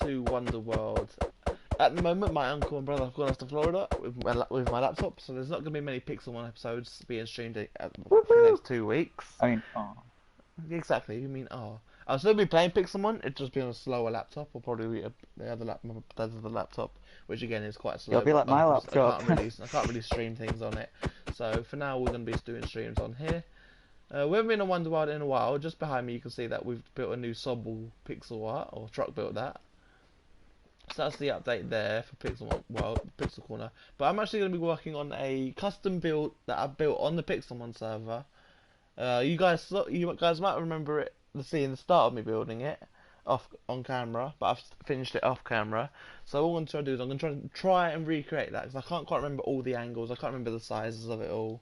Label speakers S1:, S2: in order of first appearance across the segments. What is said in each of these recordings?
S1: to Wonderworld. At the moment, my uncle and brother have gone off to Florida with my laptop, so there's not going to be many Pixel 1 episodes being streamed for the
S2: Woohoo!
S1: next 2 weeks.
S2: I mean, oh,
S1: Exactly, you mean, oh. I'll still be playing Pixel 1, it'll just be on a slower laptop, or probably the other laptop, which again is quite
S2: you'll
S1: slow,
S2: be
S1: but
S2: like my
S1: I
S2: laptop.
S1: can't really stream things on it. So for now, we're going to be doing streams on here. We haven't been on Wonderworld in a while. Just behind me, you can see that we've built a new Sobble pixel art, or Truck built that. So that's the update there for Pixel Corner. But I'm actually going to be working on a custom build that I built on the Pixelmon server. You guys might remember seeing the start of me building it off on camera, but I've finished it off camera. So all I'm going to try to do is I'm going to try and recreate that because I can't quite remember all the angles. I can't remember the sizes of it all,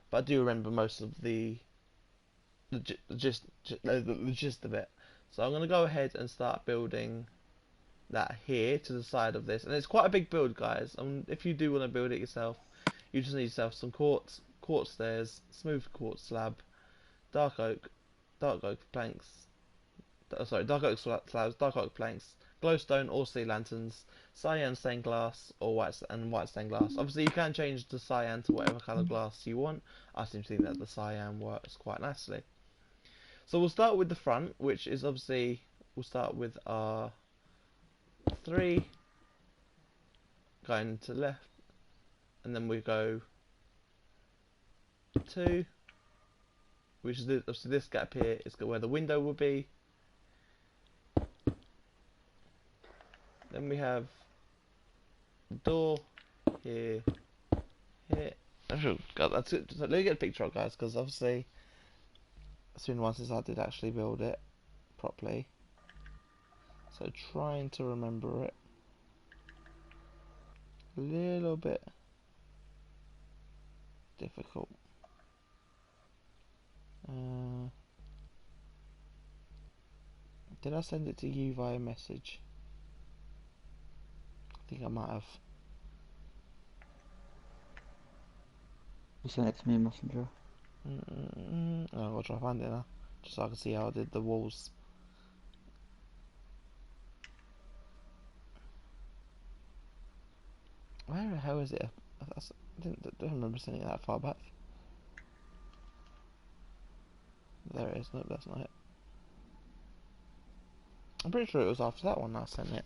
S1: but I do remember most of the gist of it. So I'm going to go ahead and start building that here to the side of this, and it's quite a big build, guys. If you do want to build it yourself, you just need yourself some quartz stairs, smooth quartz slab, dark oak, dark oak planks. Dark oak slabs, dark oak planks, glowstone or sea lanterns, cyan stained glass or white stained glass. Obviously, you can change the cyan to whatever color glass you want. I seem to think that the cyan works quite nicely. So we'll start with the front, which is obviously we'll start with our 3 going to the left, and then we go 2, which is obviously this gap here is where the window will be. Then we have the door here, here. God, that's it. So let me get a picture of, guys, because obviously it's been once since I did actually build it properly. So trying to remember it a little bit difficult. Did I send it to you via message? I think I might have.
S2: You sent it to me, messenger.
S1: Oh, I'll try to find it now, just so I can see how I did the walls. Where the hell is it? I don't remember sending it that far back. There it is. Nope, that's not it. I'm pretty sure it was after that one I sent it.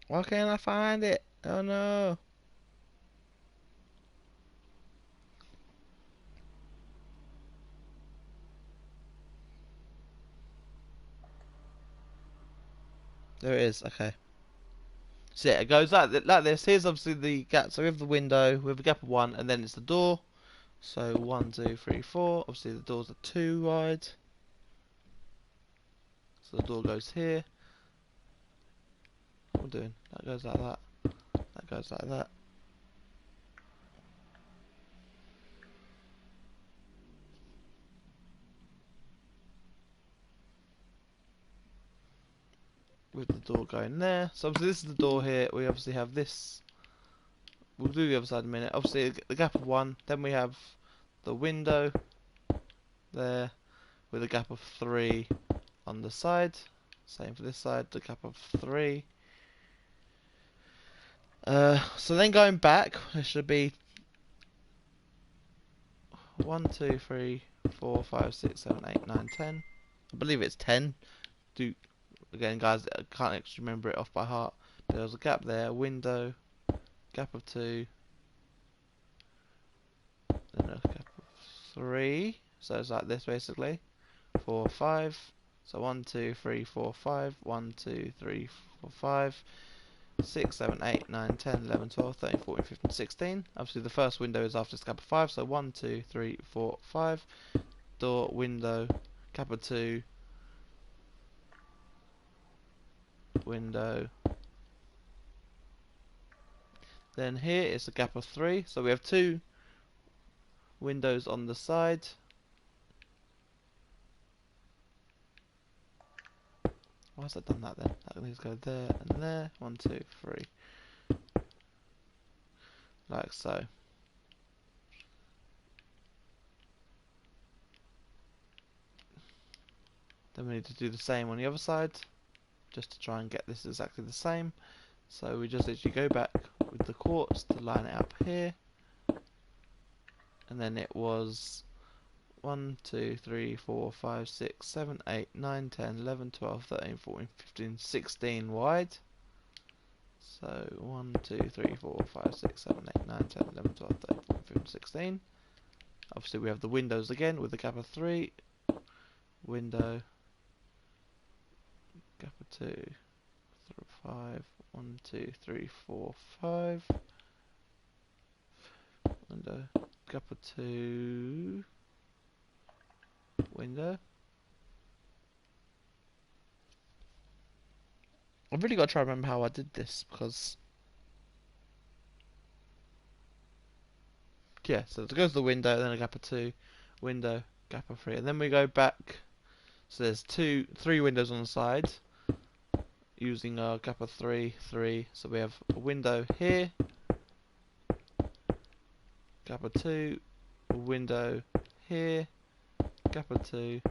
S1: Why can't I find it? Oh no. There it is. Okay. So yeah, it goes like this. Here's obviously the gap. So we have the window with a gap of 1, and then it's the door. So 1, 2, 3, 4. Obviously the doors are 2 wide. So the door goes here. What am I doing? That goes like that. That goes like that. With the door going there. So obviously this is the door here. We obviously have this. We'll do the other side in a minute. Obviously the gap of 1. Then we have the window there with a gap of 3 on the side. Same for this side. The gap of 3. So then going back, there should be 1, 2, 3, 4, 5, 6, 7, 8, 9, 10. I believe it's 10. Do again, guys. I can't actually remember it off by heart. But there was a gap there. Window. Gap of 2. Then a gap of 3. So it's like this basically. 4, 5. So 1, 2, 3, 4, 5. 1, 2, 3, 4, 5. 6, 7, 8, 9, 10, 11, 12, 13, 14, 15, 16. Obviously the first window is after this gap of 5, so 1, 2, 3, 4, 5. Door, window, gap of 2, window. Then here is a gap of 3, so we have 2 windows on the side. Why has that done that then? That needs to go there and there. 1, 2, 3. Like so. Then we need to do the same on the other side, just to try and get this exactly the same. So we just literally go back with the quartz to line it up here. And then it was 1, 2, 3, 4, 5, 6, 7, 8, 9, 10, 11, 12, 13, 14, 15, 16 wide. So 1, 2, 3, 4, 5, 6, 7, 8, 9, 10, 11, 12, 13, 14, 15, 16. Obviously we have the windows again with the gap of 3. Window. Gap of 2. 5. 1, 2, 3, 4, 5. Window. Gap of 2. Window. I've really got to try and remember how I did this because yeah, so it goes to the window, then a gap of 2, window, gap of 3, and then we go back. So there's 3 windows on the side using our gap of 3, 3. So we have a window here, gap of 2, a window here, gap of 2,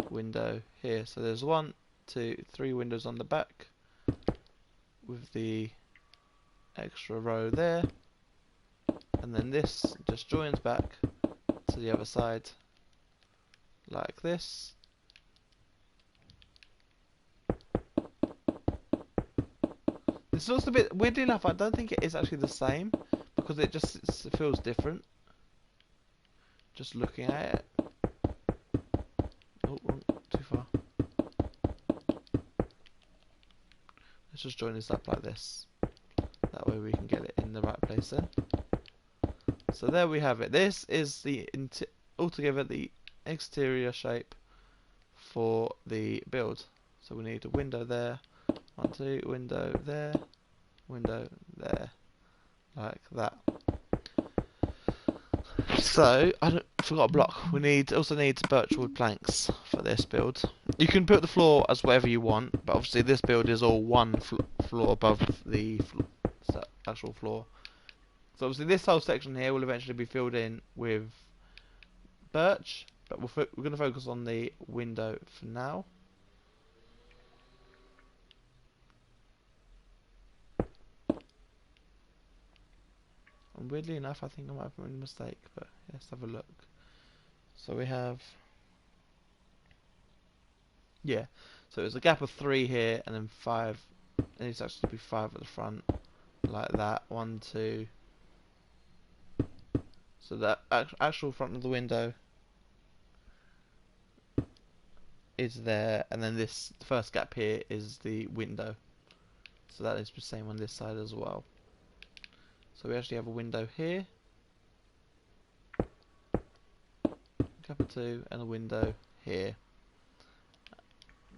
S1: window here. So there's 1, 2, 3 windows on the back with the extra row there, and then this just joins back to the other side like this. This looks a bit, weirdly enough, I don't think it is actually the same because it just it feels different just looking at it. Oh, too far. Let's just join this up like this. That way we can get it in the right place then. So there we have it. This is the altogether the exterior shape for the build. So we need a window there, 1, 2, window there, window there, like that. So I forgot a block. We also need birchwood planks for this build. You can put the floor as whatever you want, but obviously this build is all one floor above the actual floor. So obviously this whole section here will eventually be filled in with birch, but we're going to focus on the window for now. And weirdly enough, I think I might have made a mistake, but let's have a look. So we have, yeah, so it's a gap of 3 here, and then 5. It needs to actually be 5 at the front, like that. 1, 2. So that actual front of the window is there, and then this first gap here is the window. So that is the same on this side as well. So we actually have a window here, gap of 2, and a window here.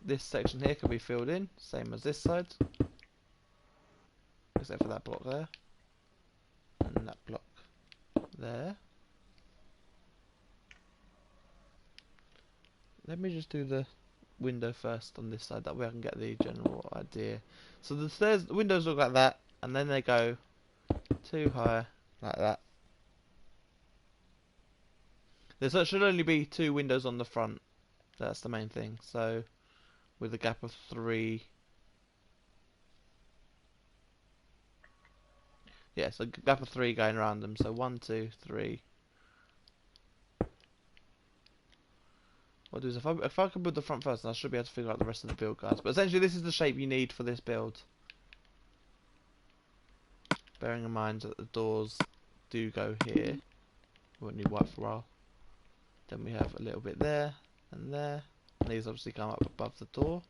S1: This section here can be filled in, same as this side, except for that block there, and that block there. Let me just do the window first on this side, that way I can get the general idea. So the windows look like that, and then they go 2 high, like that. There should only be 2 windows on the front, that's the main thing. So with a gap of 3. Yeah, so gap of 3 going around them. So 1, 2, 3. What I'll do is if I can build the front first, then I should be able to figure out the rest of the build, guys. But essentially, this is the shape you need for this build. Bearing in mind that the doors do go here. We won't need white for a while. Then we have a little bit there and there. And these obviously come up above the door.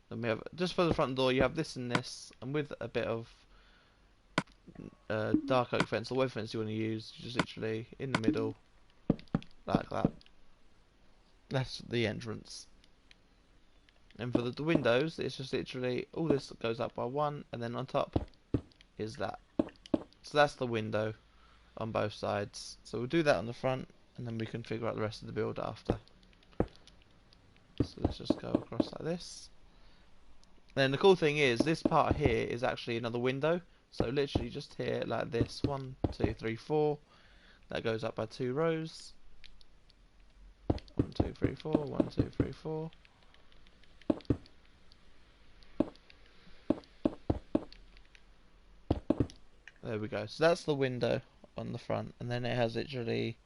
S1: Then we have, just for the front door, you have this and this. And with a bit of dark oak fence or whatever fence you want to use, just literally in the middle, like that. That's the entrance. And for the windows, it's just literally all this goes up by 1, and then on top is that. So that's the window on both sides. So we'll do that on the front, and then we can figure out the rest of the build after. So let's just go across like this. Then the cool thing is, this part here is actually another window. So literally just here like this, 1, 2, 3, 4. That goes up by 2 rows. 1, 2, 3, 4, 1, 2, 3, 4. There we go. So that's the window on the front, and then it has literally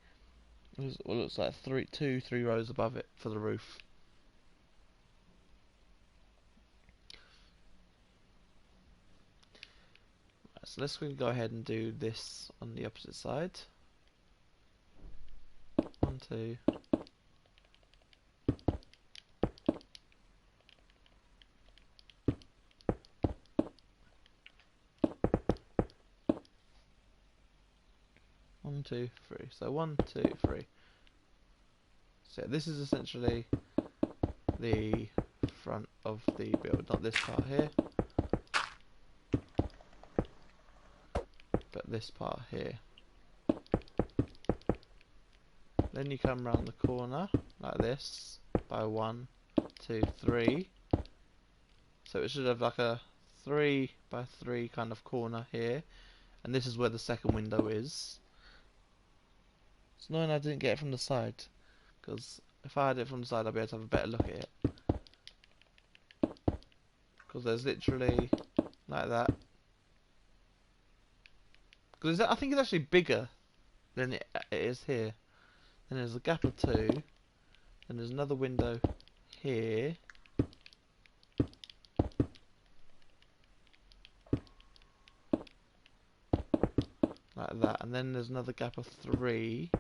S1: what looks like three rows above it for the roof. Right, so let's go ahead and do this on the opposite side. 1, 2. One, two, three. So 1, 2, 3. So this is essentially the front of the build, not this part here, but this part here. Then you come around the corner like this by 1, 2, 3. So it should have like a 3 by 3 kind of corner here, and this is where the second window is. It's annoying I didn't get it from the side, because if I had it from the side I'd be able to have a better look at it. Because there's literally like that. Because I think it's actually bigger than it is here. Then there's a gap of 2, and there's another window here. Like that, and then there's another gap of 3.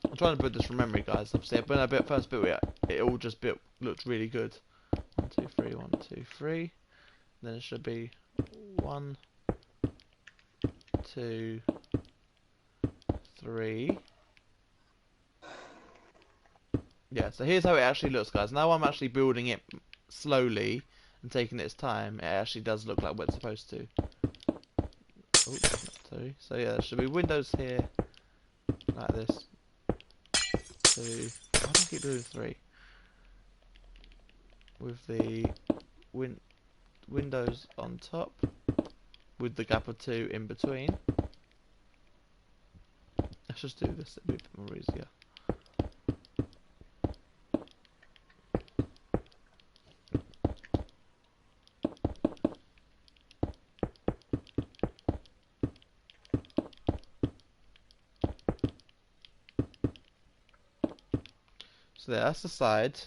S1: I'm trying to build this from memory, guys. Obviously, when I first built it, it all just looked really good. 1, 2, 3, 1, 2, 3. Then it should be 1, 2, 3. Yeah, so here's how it actually looks, guys. Now I'm actually building it slowly and taking its time. It actually does look like what it's supposed to. Oh, sorry. So yeah, there should be windows here, like this. 2. Why do I keep doing 3? With the windows on top, with the gap of 2 in between. Let's just do this, it'll be a bit more easier. So there, that's the side.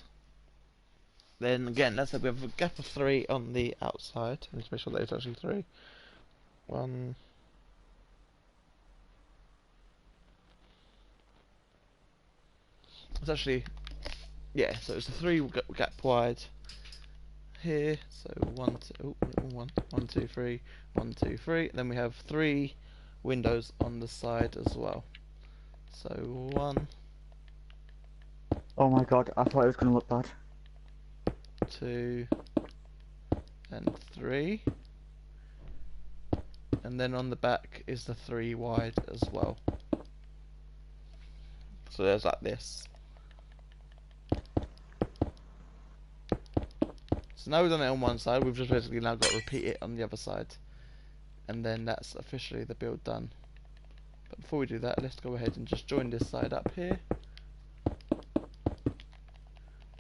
S1: Then again, let's say we have a gap of 3 on the outside. Let's make sure that it's actually 3. 1. It's actually, yeah, so it's a 3 gap wide here. So 1, 2, oh, 1, 1, 2, 3, 1, 2, 3. Then we have 3 windows on the side as well. So 1,
S2: Oh my god, I thought it was gonna look bad.
S1: 2, and 3. And then on the back is the 3 wide as well. So there's like this. So now we've done it on one side, we've just basically now got to repeat it on the other side. And then that's officially the build done. But before we do that, let's go ahead and just join this side up here.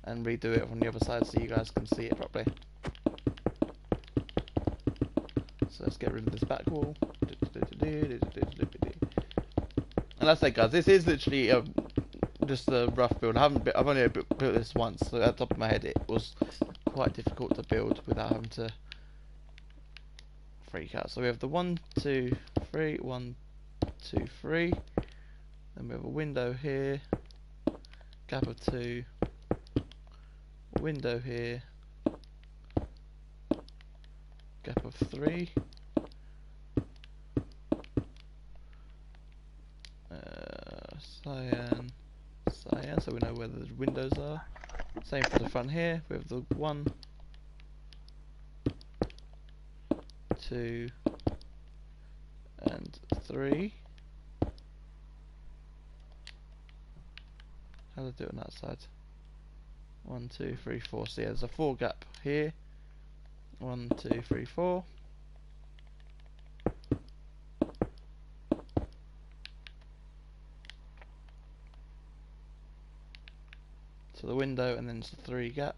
S1: And redo it from the other side so you guys can see it properly. So let's get rid of this back wall. And like I say, guys, this is literally just a rough build. I've only built this once, so at the top of my head it was quite difficult to build without having to freak out. So we have the 1, 2, 3, 1, 2, 3. Then we have a window here, gap of 2, window here, gap of 3, cyan, cyan, so we know where the windows are. Same for the front here, we have the 1, 2, and 3. How do I do it on that side? 1, 2, 3, 4. So yeah, there's a 4 gap here. 1, 2, 3, 4. to the window, and then it's a 3 gap.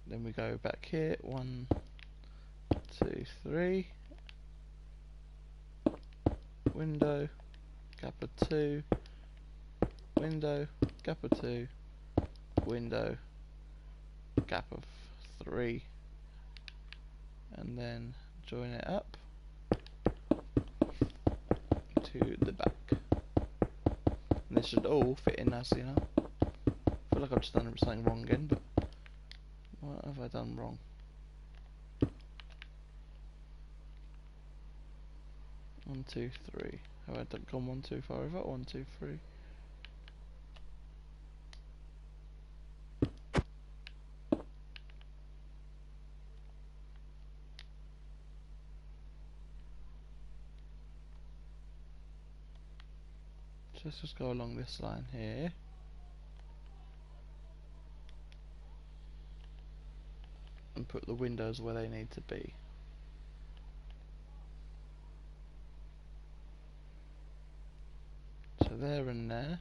S1: Then we go back here, 1, 2, 3, window, gap of 2, window, gap of 2, window, gap of 3, and then join it up to the back. And this should all fit in nicely now. I feel like I've just done something wrong again, but what have I done wrong? One, two, three. Have I gone one too far over? 1, 2, 3. So let's just go along this line here. And put the windows where they need to be. So there and there.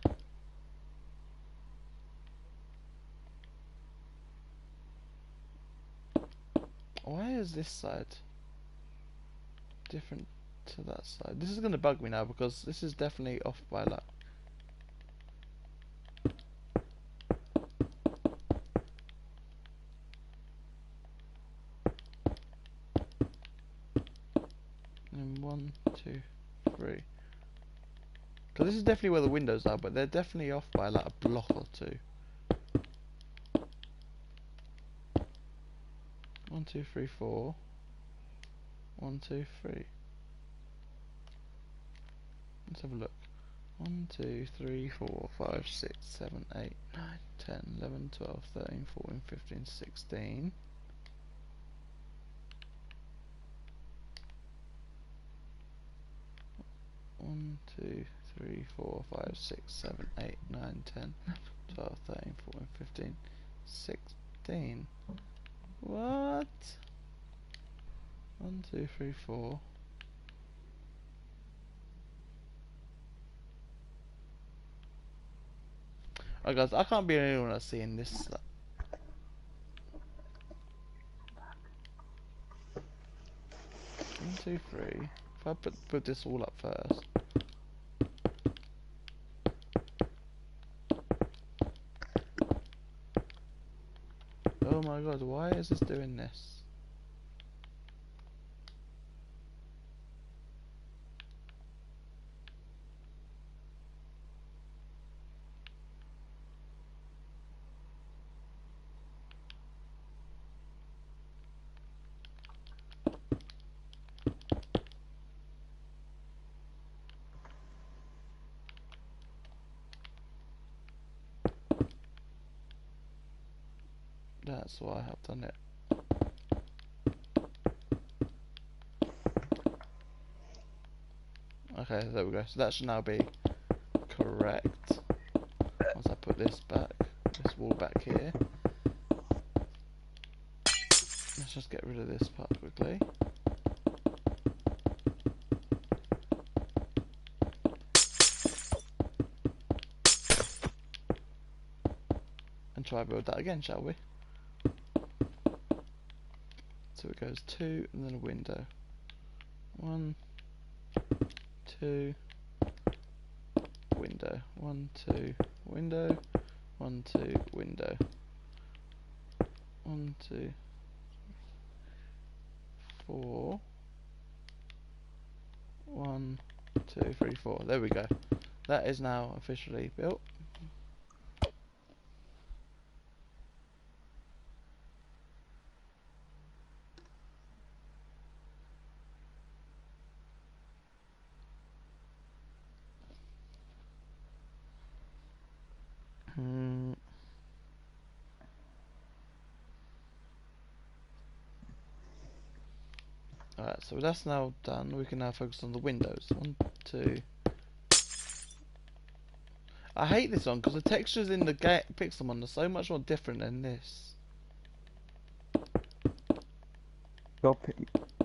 S1: Why is this side different to that side? This is going to bug me now because this is definitely off by like. And 1, 2, 3. Because this is definitely where the windows are, but they're definitely off by like a block or 2. 1, 2, 3, 4. 1, 2, 3. Let's have a look. 1, 2, 3, 4, 5, 6, 7, 8, 9, 10, 11, 12, 13, 14, 15, 16. One, 2, 3, 4, 5, 6, 7, 8, 9, 10, 12, 13, 14, 15, 16. What? 1, 2, 3, 4. Alright guys, I can't be the only one that's seeing this. 1, 2, 3. If I put this all up first. Oh my god, why is this doing this? That's why I have done it. Okay, there we go. So that should now be correct. Once I put this back, this wall back here. Let's just get rid of this part quickly. And try build that again, shall we? So it goes 2 and then a window. 1, 2, window. 1, 2, window. 1, 2, window. 1, 2, 4. 1, 2, 3, 4. There we go. That is now officially built. Alright, so that's now done. We can now focus on the windows. 1, 2. I hate this one because the textures in the Pixelmon are so much more different than this.
S2: You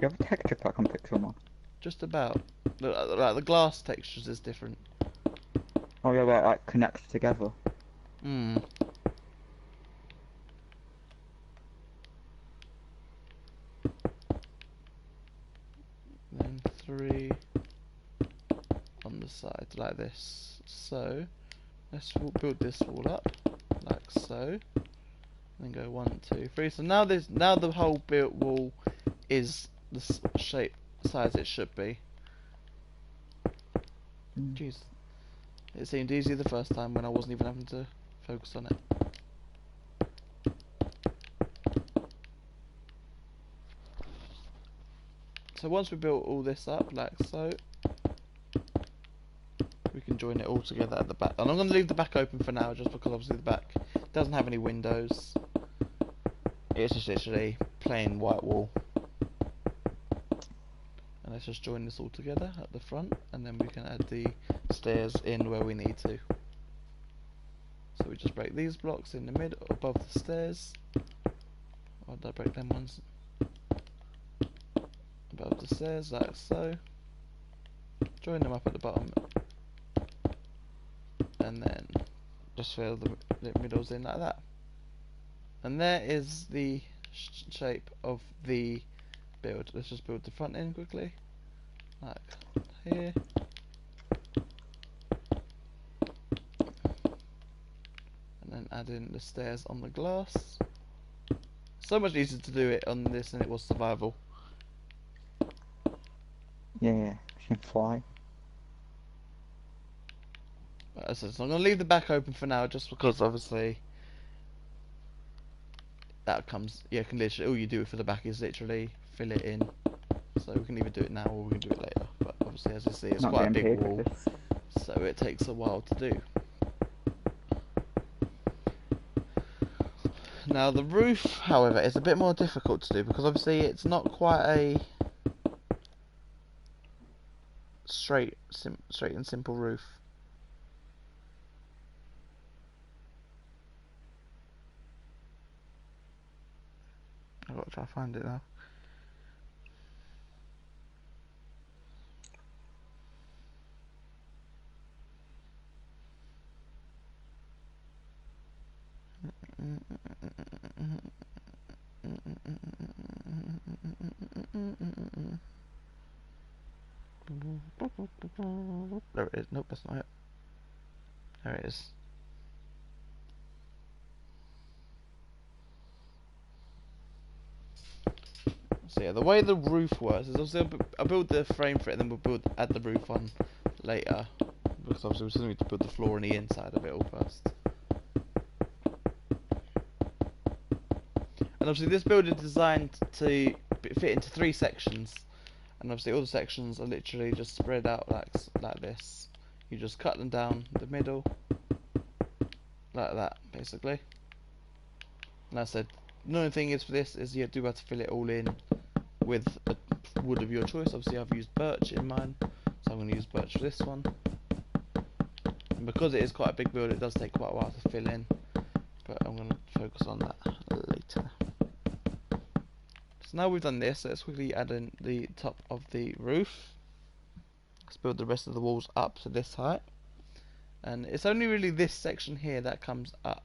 S2: have a texture pack on Pixelmon.
S1: Just about. Like the glass textures is different.
S2: Oh yeah, right, like connects together.
S1: Hmm. Then 3 on the side like this. So let's build this wall up like so. Then go 1, 2, 3. So now the whole built wall is the shape size it should be. Jeez, it seemed easy the first time when I wasn't even having to focus on it. So once we built all this up like so, we can join it all together at the back. And I'm going to leave the back open for now, just because obviously the back doesn't have any windows. It's just literally plain white wall. And let's just join this all together at the front, and then we can add the stairs in where we need to. So we just break these blocks in the middle above the stairs. Or did I break them ones? Above the stairs like so. Join them up at the bottom. And then just fill the middles in like that. And there is the shape of the build. Let's just build the front in quickly. Like here. And then add in the stairs on the glass. So much easier to do it on this than it was survival.
S2: Yeah, she can fly.
S1: So I'm going to leave the back open for now, just because obviously that comes, you can literally, all you do for the back is literally fill it in. So we can either do it now or we can do it later. But obviously, as you see, it's
S2: Not
S1: quite a
S2: getting
S1: big
S2: paid for
S1: wall,
S2: this.
S1: so it takes a while to do. Now the roof, however, is a bit more difficult to do because obviously it's not quite a straight and simple roof. I've got to try to find it now. There it is. Nope, that's not it. There it is. So yeah, the way the roof works is obviously I'll build the frame for it, and then we'll add the roof on later, because obviously we still need to build the floor and the inside of it all first. And obviously this build is designed to fit into 3 sections, and obviously all the sections are literally just spread out like this. You just cut them down the middle, like that, basically. And as I said, the only thing is for this is you do have to fill it all in with a wood of your choice. Obviously I've used birch in mine, so I'm going to use birch for this one. And because it is quite a big build, it does take quite a while to fill in, but I'm going to focus on that later. So now we've done this, let's quickly add in the top of the roof. Let's build the rest of the walls up to this height. And it's only really this section here that comes up.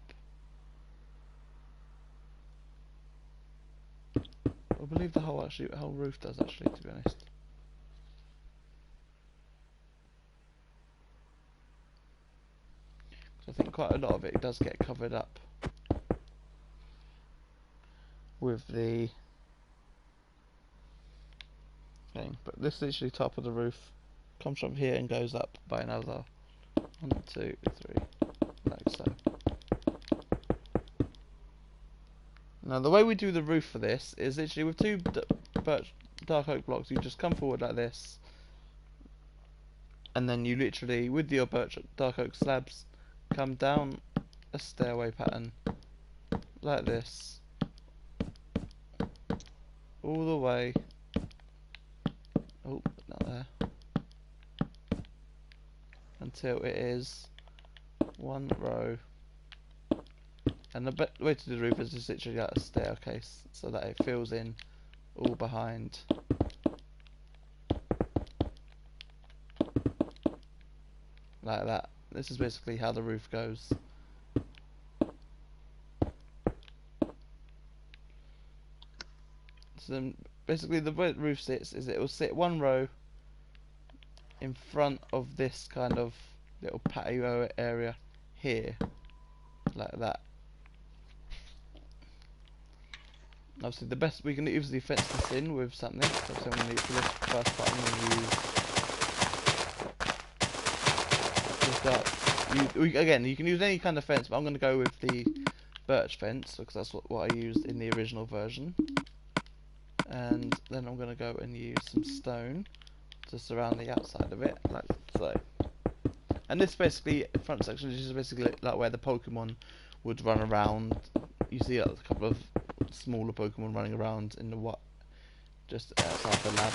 S1: I believe the whole roof does actually, to be honest. So I think quite a lot of it does get covered up with the thing. But this literally top of the roof comes from here and goes up by another 1, 2, 3, like so. Now the way we do the roof for this is literally with 2 birch dark oak blocks. You just come forward like this, and then you literally, with your dark oak slabs, come down a stairway pattern like this, all the way. Oh, not there. Until it is 1 row. And the way to do the roof is just literally like a staircase, so that it fills in all behind. Like that. This is basically how the roof goes. So then basically the way the roof sits is it will sit one row in front of this kind of little patio area here, like that. Obviously the best, we can easily fence this in with something, so I'm going to for this first part I'm going to use again, you can use any kind of fence, but I'm going to go with the birch fence because that's what I used in the original version. And then I'm going to go and use some stone to surround the outside of it, like so. And this basically, front section is just basically like where the Pokemon would run around. You see a couple of smaller Pokemon running around in the just outside the lab.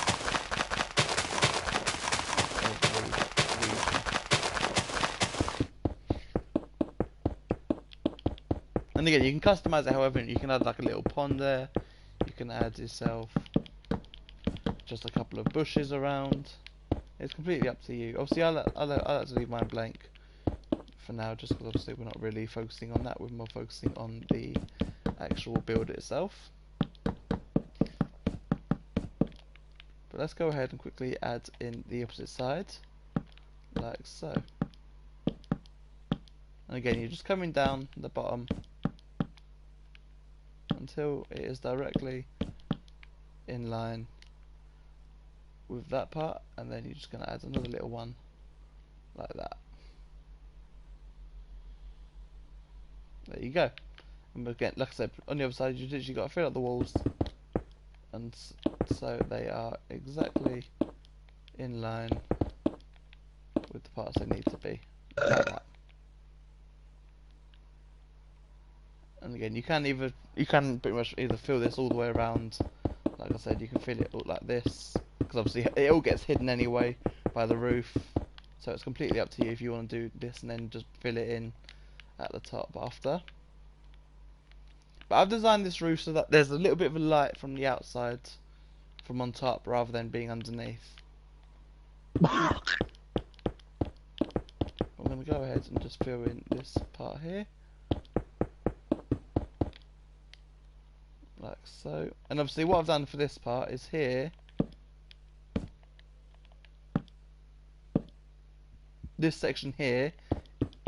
S1: And again, you can customize it however, you can add like a little pond there. You can add yourself just a couple of bushes around. It's completely up to you. Obviously, I like to leave mine blank for now, just because obviously we're not really focusing on that. We're more focusing on the actual build itself. But let's go ahead and quickly add in the opposite side, like so. And again, you're just coming down the bottom until it is directly in line with that part, and then you're just going to add another little one like that. There you go. And again, like I said, on the other side you literally got to fill up the walls, and so they are exactly in line with the parts they need to be, like that. And again, you can pretty much either fill this all the way around. Like I said, you can fill it all like this, because obviously it all gets hidden anyway by the roof. So it's completely up to you if you want to do this and then just fill it in at the top after. But I've designed this roof so that there's a little bit of a light from the outside, from on top, rather than being underneath. I'm going to go ahead and just fill in this part here, like so. And obviously what I've done for this part is here, this section here,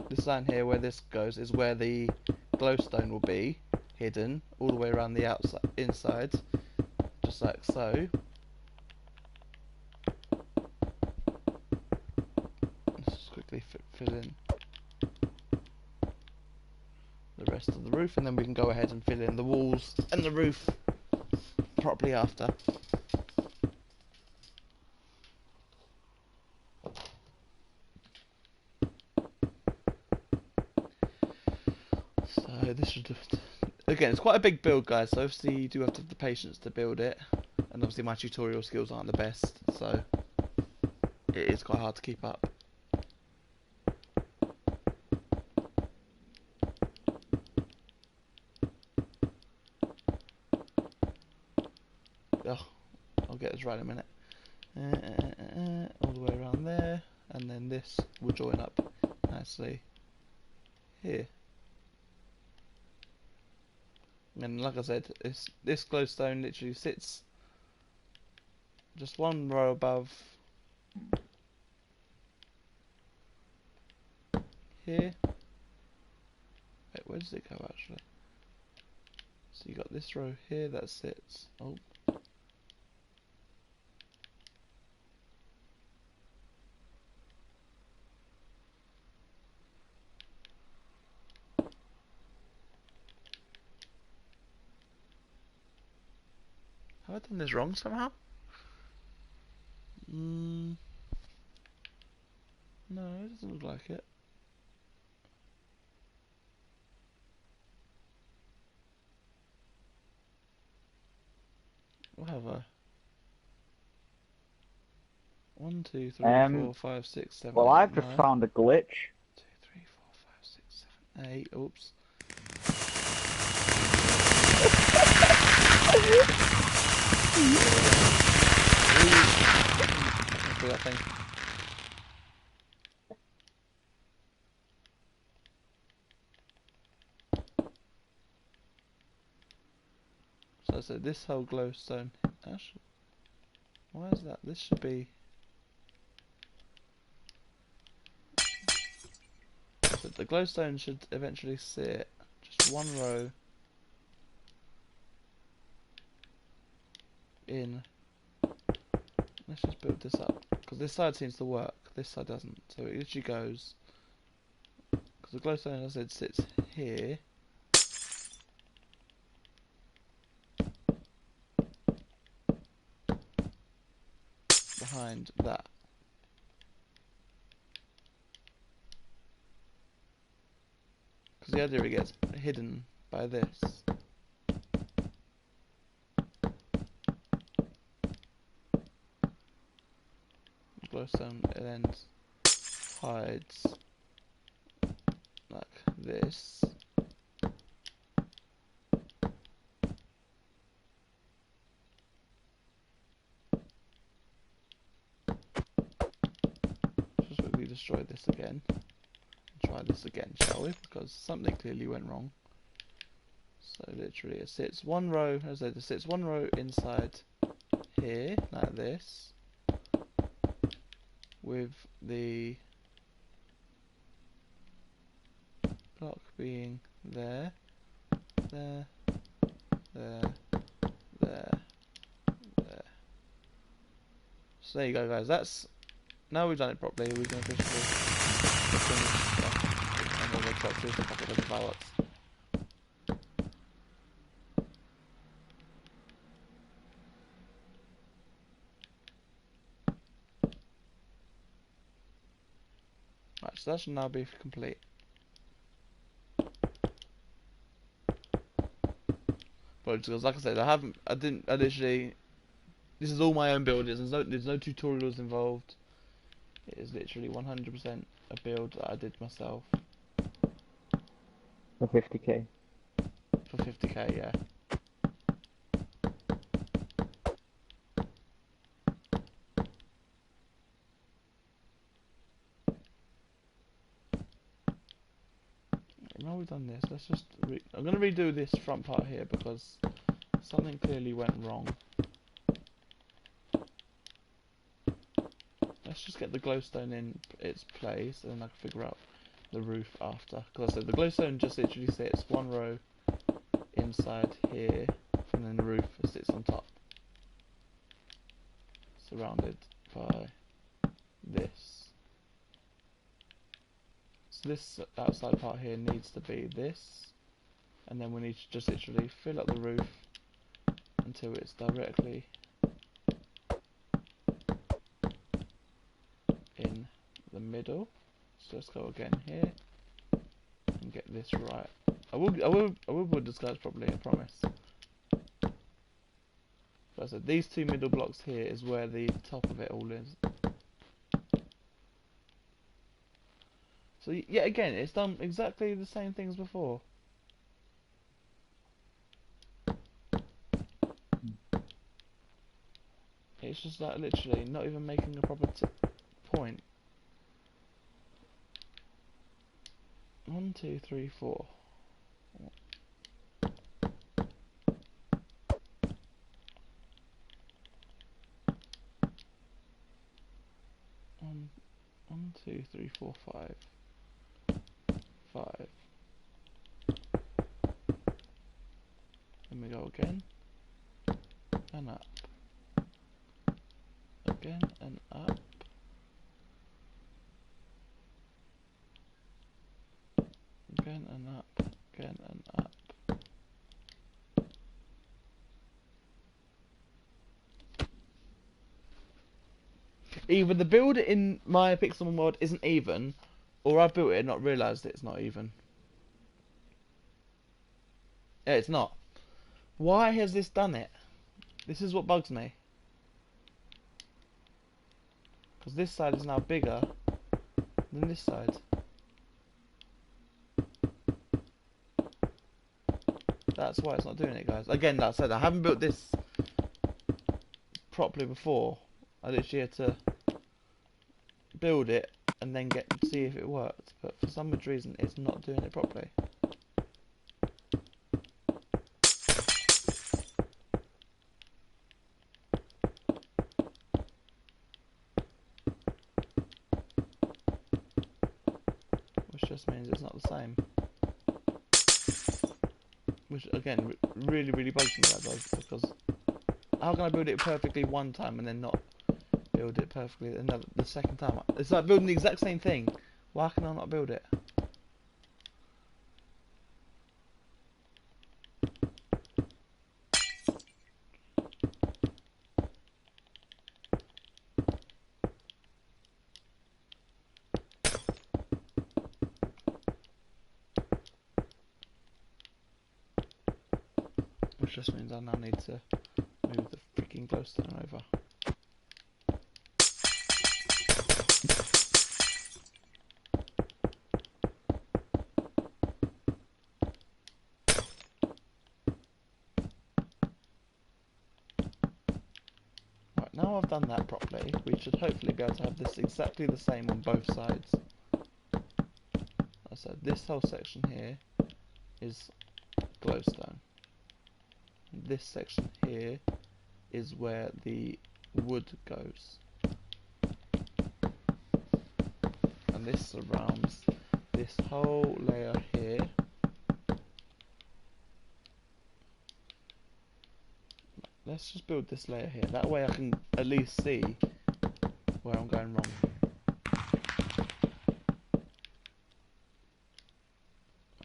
S1: this line here where this goes is where the glowstone will be hidden all the way around the outside, inside, just like so. Let's just quickly fill in the rest of the roof, and then we can go ahead and fill in the walls and the roof properly after. So this should just, again, it's quite a big build, guys, so obviously you do have to have the patience to build it, and obviously my tutorial skills aren't the best, so it is quite hard to keep up. Oh, I'll get this right in a minute. All the way around there, and then this will join up nicely here. And like I said, this glowstone literally sits just one row above here. Wait, where does it go actually? So you got this row here that sits. Oh. Have I done this wrong somehow? No, it doesn't look like it. Whatever. 1, 2, 3, 4, 5, 6, 7.
S2: Well,
S1: 8,
S2: I've just
S1: 9.
S2: found a glitch.
S1: 2, 3, 4, 5, 6, 7, 8. Oops. That thing. So this whole glowstone. Actually, why is that? This should be. So the glowstone should eventually sit just one row in. Let's just build this up because this side seems to work. This side doesn't. So it literally goes because the glowstone, as I said, sits here. Behind that. Because the idea it gets hidden by this. Glowstone then hides like this. Just quickly destroy this again. Try this again, shall we? Because something clearly went wrong. So literally it sits one row, as I said, it sits one row inside here, like this, with the block being there, there, there, there, there. So there you go, guys. That's now we've done it properly. We can officially finish stuff, and we'll go drop through a couple of the pilots. Right, so that should now be complete. Because like I said, I literally, this is all my own buildings. There's no tutorials involved. It is literally 100% a build that I did myself.
S2: For 50k.
S1: For 50k, yeah. Now we've done this, let's just I'm going to redo this front part here because something clearly went wrong. Let's just get the glowstone in its place and then I can figure out the roof after. Because I said the glowstone just literally sits one row inside here and then the roof sits on top. Surrounded by this. So this outside part here needs to be this, and then we need to just literally fill up the roof until it's directly in the middle. So let's go again here and get this right. I will build this guys properly, I promise. But I said these two middle blocks here is where the top of it all is. So yet again, it's done exactly the same things before. It's just like literally not even making a proper point. 1, 2, 3, 4. 1, 2, 3, 4, 5. 5. Then we go again and up. Again and up. Again and up. Again and up. Either the build in my Pixelmon mod isn't even, or I built it and not realised it's not even. Yeah, it's not. Why has this done it? This is what bugs me. Because this side is now bigger than this side. That's why it's not doing it, guys. Again, like I said, I haven't built this properly before. I literally had to build it and then see if it worked. But for some weird reason, it's not doing it properly. just means it's not the same. Which again, really, really bugs me, that does, because how can I build it perfectly one time and then not build it perfectly the second time? It's like building the exact same thing. Why can I not build it? Which just means I now need to move the freaking glowstone over. Right, now I've done that properly, we should hopefully be able to have this exactly the same on both sides. So this whole section here is glowstone. This section here is where the wood goes. And this surrounds this whole layer here. Let's just build this layer here. That way I can at least see where I'm going wrong.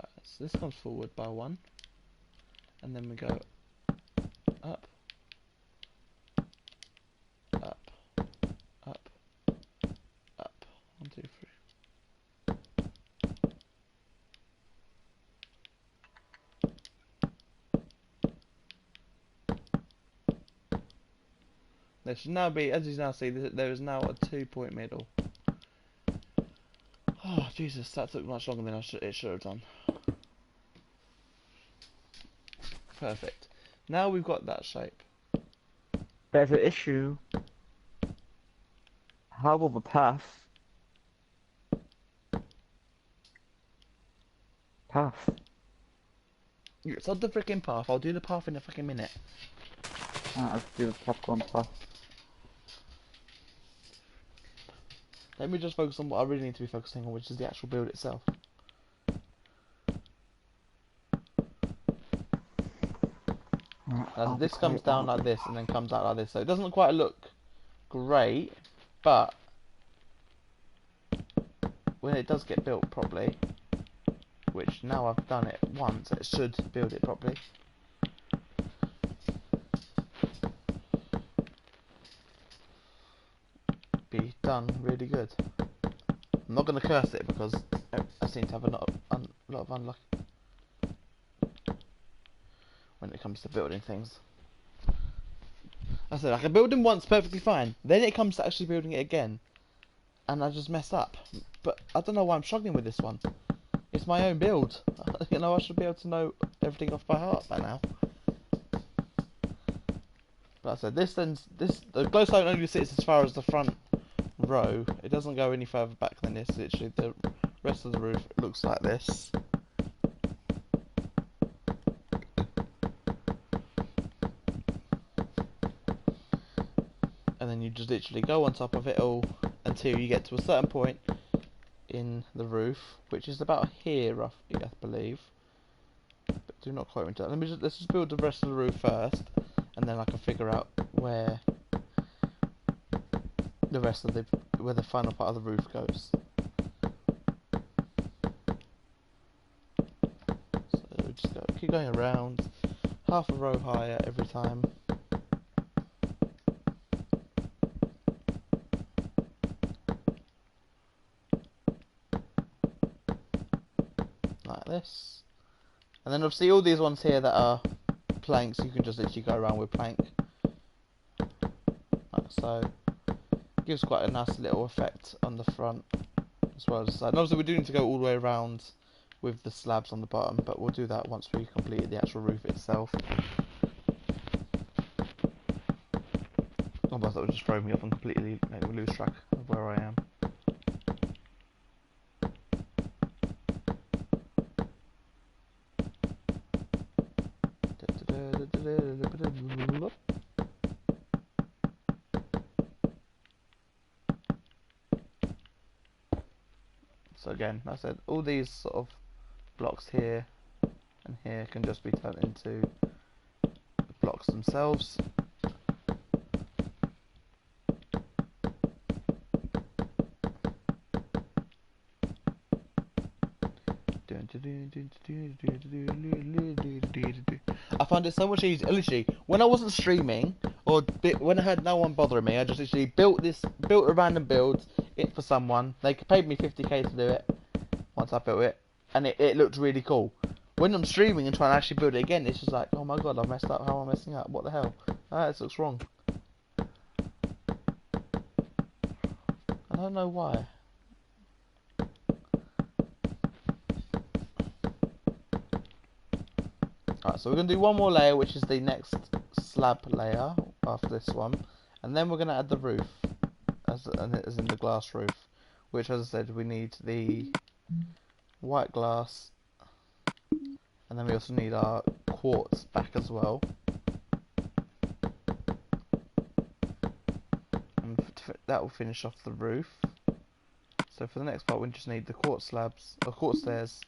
S1: Right, so this comes forward by 1. And then we go up, up, up, up. 1, 2, 3. There should now be, as you now see, there is now a 2-point middle. Oh Jesus, that took much longer than it should have done. Perfect. Now we've got that shape.
S2: There's an issue. How will the path? Path.
S1: It's on the freaking path. I'll do the path in a freaking minute.
S2: I'll do the popcorn path.
S1: Let me just focus on what I really need to be focusing on, which is the actual build itself. As this comes down like this and then comes out like this, so it doesn't quite look great, but when it does get built properly, which now I've done it once, it should build it properly. Be done really good. I'm not going to curse it because I seem to have a lot of unluck when it comes to building things. I said I can build them once perfectly fine, then it comes to actually building it again, and I just mess up. But I don't know why I'm struggling with this one. It's my own build. You know, I should be able to know everything off by heart by now. But I said the glowstone only sits as far as the front row. It doesn't go any further back than this. Literally, the rest of the roof looks like this. And then you just literally go on top of it all until you get to a certain point in the roof, which is about here roughly, I believe. But do not quote me to that. Let's just build the rest of the roof first, and then I can figure out where the final part of the roof goes. So just keep going around, half a row higher every time. Like this. And then obviously all these ones here that are planks, you can just literally go around with plank. Like so. Gives quite a nice little effect on the front as well as the side. And obviously we do need to go all the way around with the slabs on the bottom, but we'll do that once we completed the actual roof itself. Otherwise that would just throw me off and completely make me lose track of where I am. So again, like I said, all these sort of blocks here and here can just be turned into blocks themselves. I find it so much easier. Literally, when I wasn't streaming or when I had no one bothering me, I just literally built a random build it for someone. They paid me 50k to do it once I built it, and it looked really cool. When I'm streaming and trying to actually build it again, it's just like, oh my god, I've messed up. How am I messing up? What the hell? Ah, this looks wrong. I don't know why. Alright, so we're going to do one more layer, which is the next slab layer after this one. And then we're going to add the roof, as in the glass roof. Which, as I said, we need the white glass. And then we also need our quartz back as well. And that will finish off the roof. So for the next part, we just need the quartz slabs, or quartz stairs,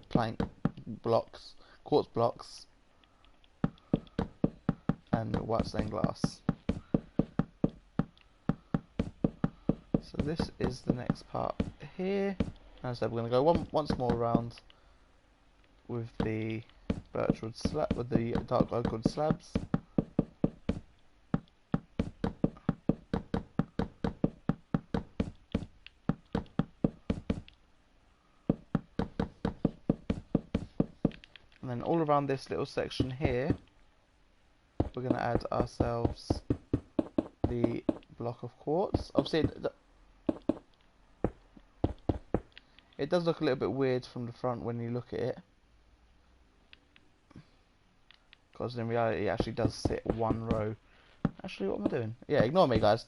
S1: plank blocks, quartz blocks, and white stained glass. So this is the next part here. As I said, we're going to go once more around with the birchwood slab, with the dark oak wood slabs. And then all around this little section here, we're going to add ourselves the block of quartz. Obviously, it does look a little bit weird from the front when you look at it, because in reality it actually does sit one row. Actually, what am I doing? Yeah, ignore me, guys.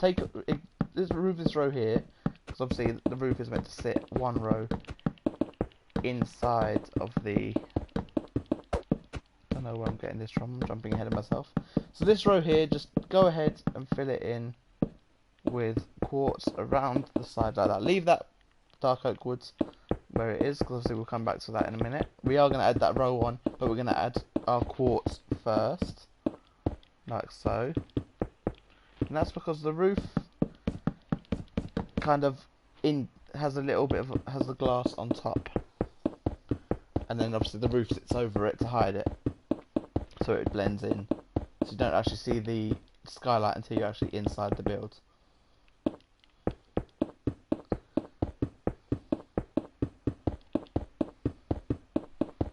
S1: Remove this row here, because obviously the roof is meant to sit one row inside of the... I don't know where I'm getting this from. I'm jumping ahead of myself. So this row here, just go ahead and fill it in with quartz around the side like that. Leave that dark oak wood where it is, because obviously we'll come back to that in a minute. We are going to add that row on, but we're going to add our quartz first, like so. And that's because the roof kind of has a little bit of has the glass on top, and then obviously the roof sits over it to hide it, so it blends in, so you don't actually see the skylight until you're actually inside the build.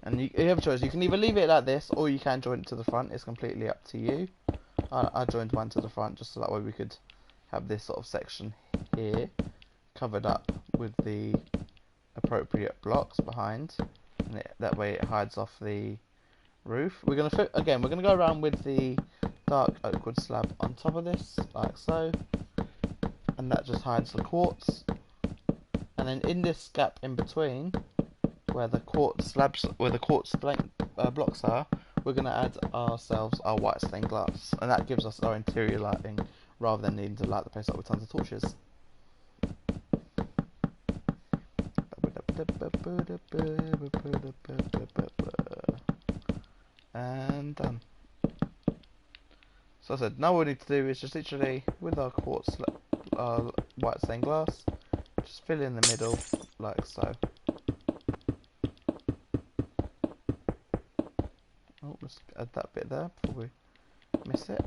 S1: And you have a choice. You can either leave it like this, or you can join it to the front. It's completely up to you. I joined one to the front just so that way we could have this sort of section here covered up with the appropriate blocks behind, and that way it hides off the roof. We're gonna go around with the dark oak wood slab on top of this, like so, and that just hides the quartz. And then in this gap in between, where the quartz blocks are, we're going to add ourselves our white stained glass, and that gives us our interior lighting rather than needing to light the place up with tons of torches. And done. So I said, now what we need to do is just literally, with our white stained glass, just fill in the middle like so. Oh, let's add that bit there before we miss it.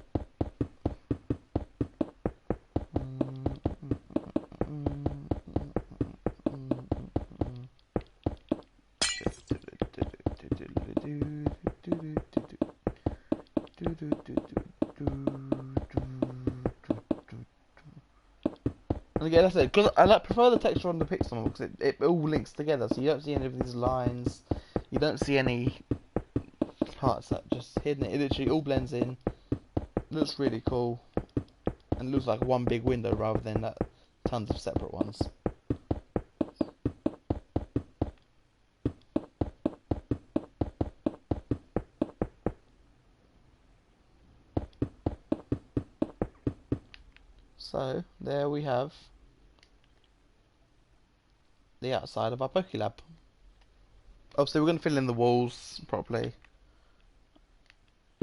S1: And again, that's it. Because I prefer the texture on the Pixelmon because it all links together, so you don't see any of these lines. You don't see any parts that just hidden. It literally all blends in. Looks really cool, and looks like one big window rather than tons of separate ones. So there we have the outside of our Pokélab. Obviously, we're going to fill in the walls properly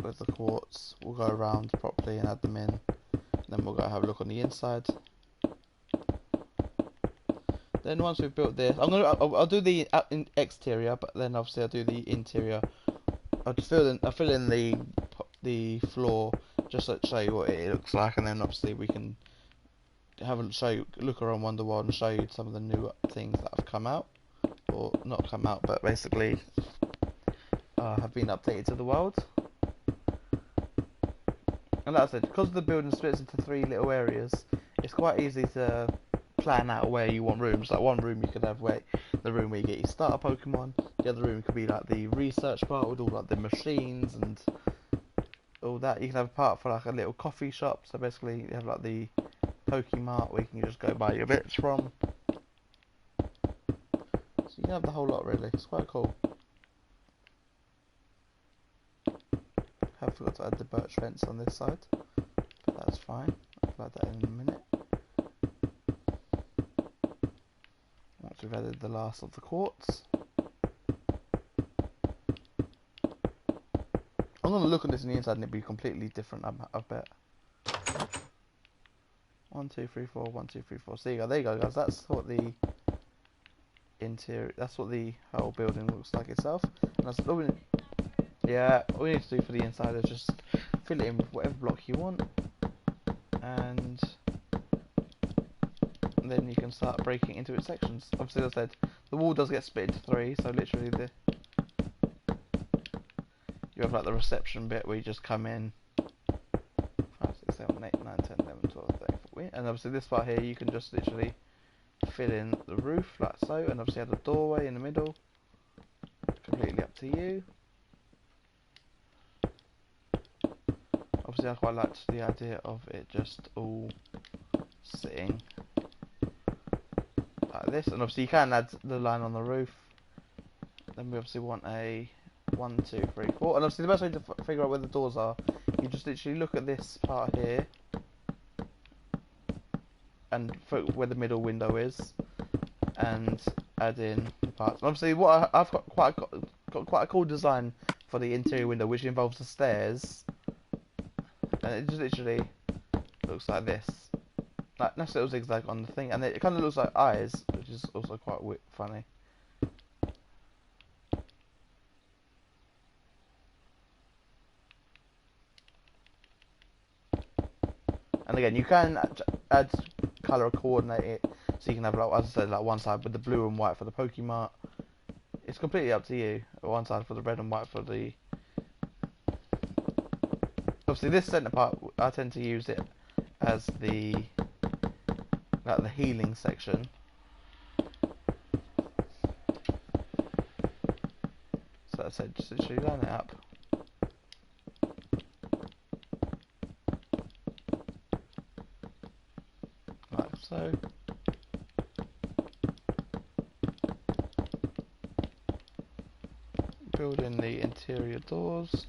S1: with the quartz. We'll go around properly and add them in. Then we'll go have a look on the inside. Then once we've built this, I'll do the exterior, but then obviously I'll do the interior. I'll fill in the floor just to show you what it looks like, and then obviously we can look around Wonderworld and show you some of the new things that have come out, or not come out, but basically have been updated to the world. And like I said, because the building splits into 3 little areas, it's quite easy to plan out where you want rooms. Like one room you could have the room where you get your starter Pokemon. The other room could be like the research part with all like the machines and all that. You can have a part for like a little coffee shop. So basically you have like the Pokemart where you can just go buy your bits from. So you can have the whole lot really. It's quite cool. Have forgot to add the birch fence on this side, but that's fine. I'll add that in a minute. Once we've added the last of the quartz, I'm going to look at this on the inside and it'll be completely different, I bet. 1, 2, 3, 4, 1, 2, 3, 4. So there you go guys, that's what the interior, that's what the whole building looks like itself. And that's all we need to do for the inside is just fill it in with whatever block you want, and then you can start breaking it into its sections. Obviously, as I said, the wall does get split into 3, so literally you have like the reception bit where you just come in 5, 6, 7, 8, 9, 10, 11, 12, 13, 14, and obviously this part here you can just literally fill in the roof like so, and obviously have a doorway in the middle. Completely up to you. Obviously I quite liked the idea of it just all sitting like this, and obviously you can add the line on the roof. Then we obviously want a 1, 2, 3, 4, and obviously the best way to figure out where the doors are, you just literally look at this part here and where the middle window is, and add in the parts. And obviously I've got quite a cool design for the interior window, which involves the stairs. And it just literally looks like this, like nice little zigzag on the thing, and it kind of looks like eyes, which is also quite funny. And again, you can add colour, coordinate it, so you can have, like, as I said, like one side with the blue and white for the Pokemart. It's completely up to you. One side for the red and white for the. Obviously, this centre part, I tend to use it as the healing section. So I said, just literally line it up. Like so. Build in the interior doors.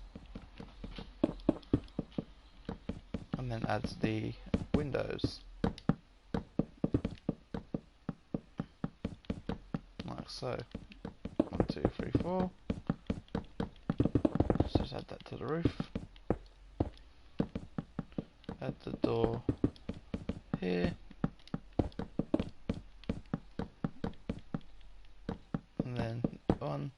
S1: And then add the windows. Like so. 1, 2, 3, 4. Just add that to the roof. Add the door here. And then 1.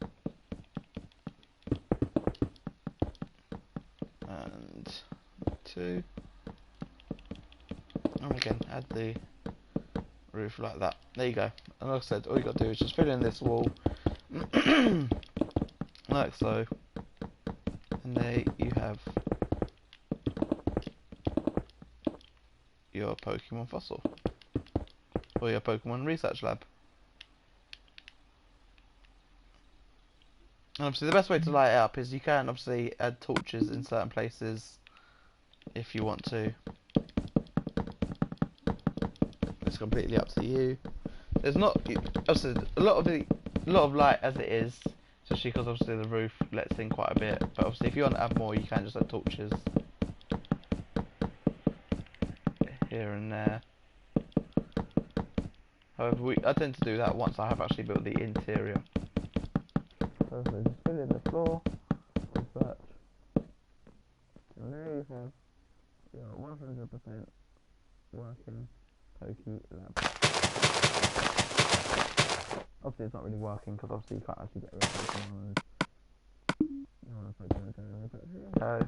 S1: And 2. And again, add the roof like that. There you go. And like I said, all you got to do is just fill in this wall like so, and there you have your Pokemon fossil, or your Pokemon research lab. And obviously the best way to light it up is you can obviously add torches in certain places if you want to. It's completely up to you. There's not, obviously, a lot of light as it is, especially because obviously the roof lets in quite a bit. But obviously, if you want to add more, you can just add torches here and there. However, I tend to do that once I have actually built the interior. So just fill in the floor with birch. And there you have your 100% working Pokey Lab. Obviously it's not really working because obviously you can't actually get rid of Pokemon. So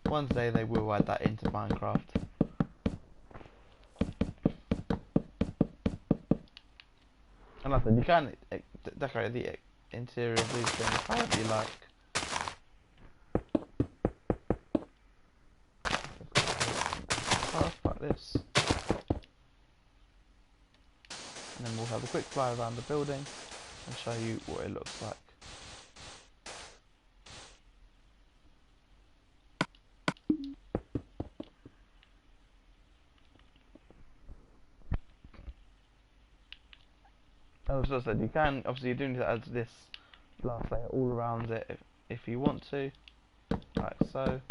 S1: one day they will add that into Minecraft. And like I said, you can decorate the interior of these things however you like. Path like this. And then we'll have a quick fly around the building and show you what it looks like. As I said, you can, obviously you do need to add this glass layer all around it if you want to, like so.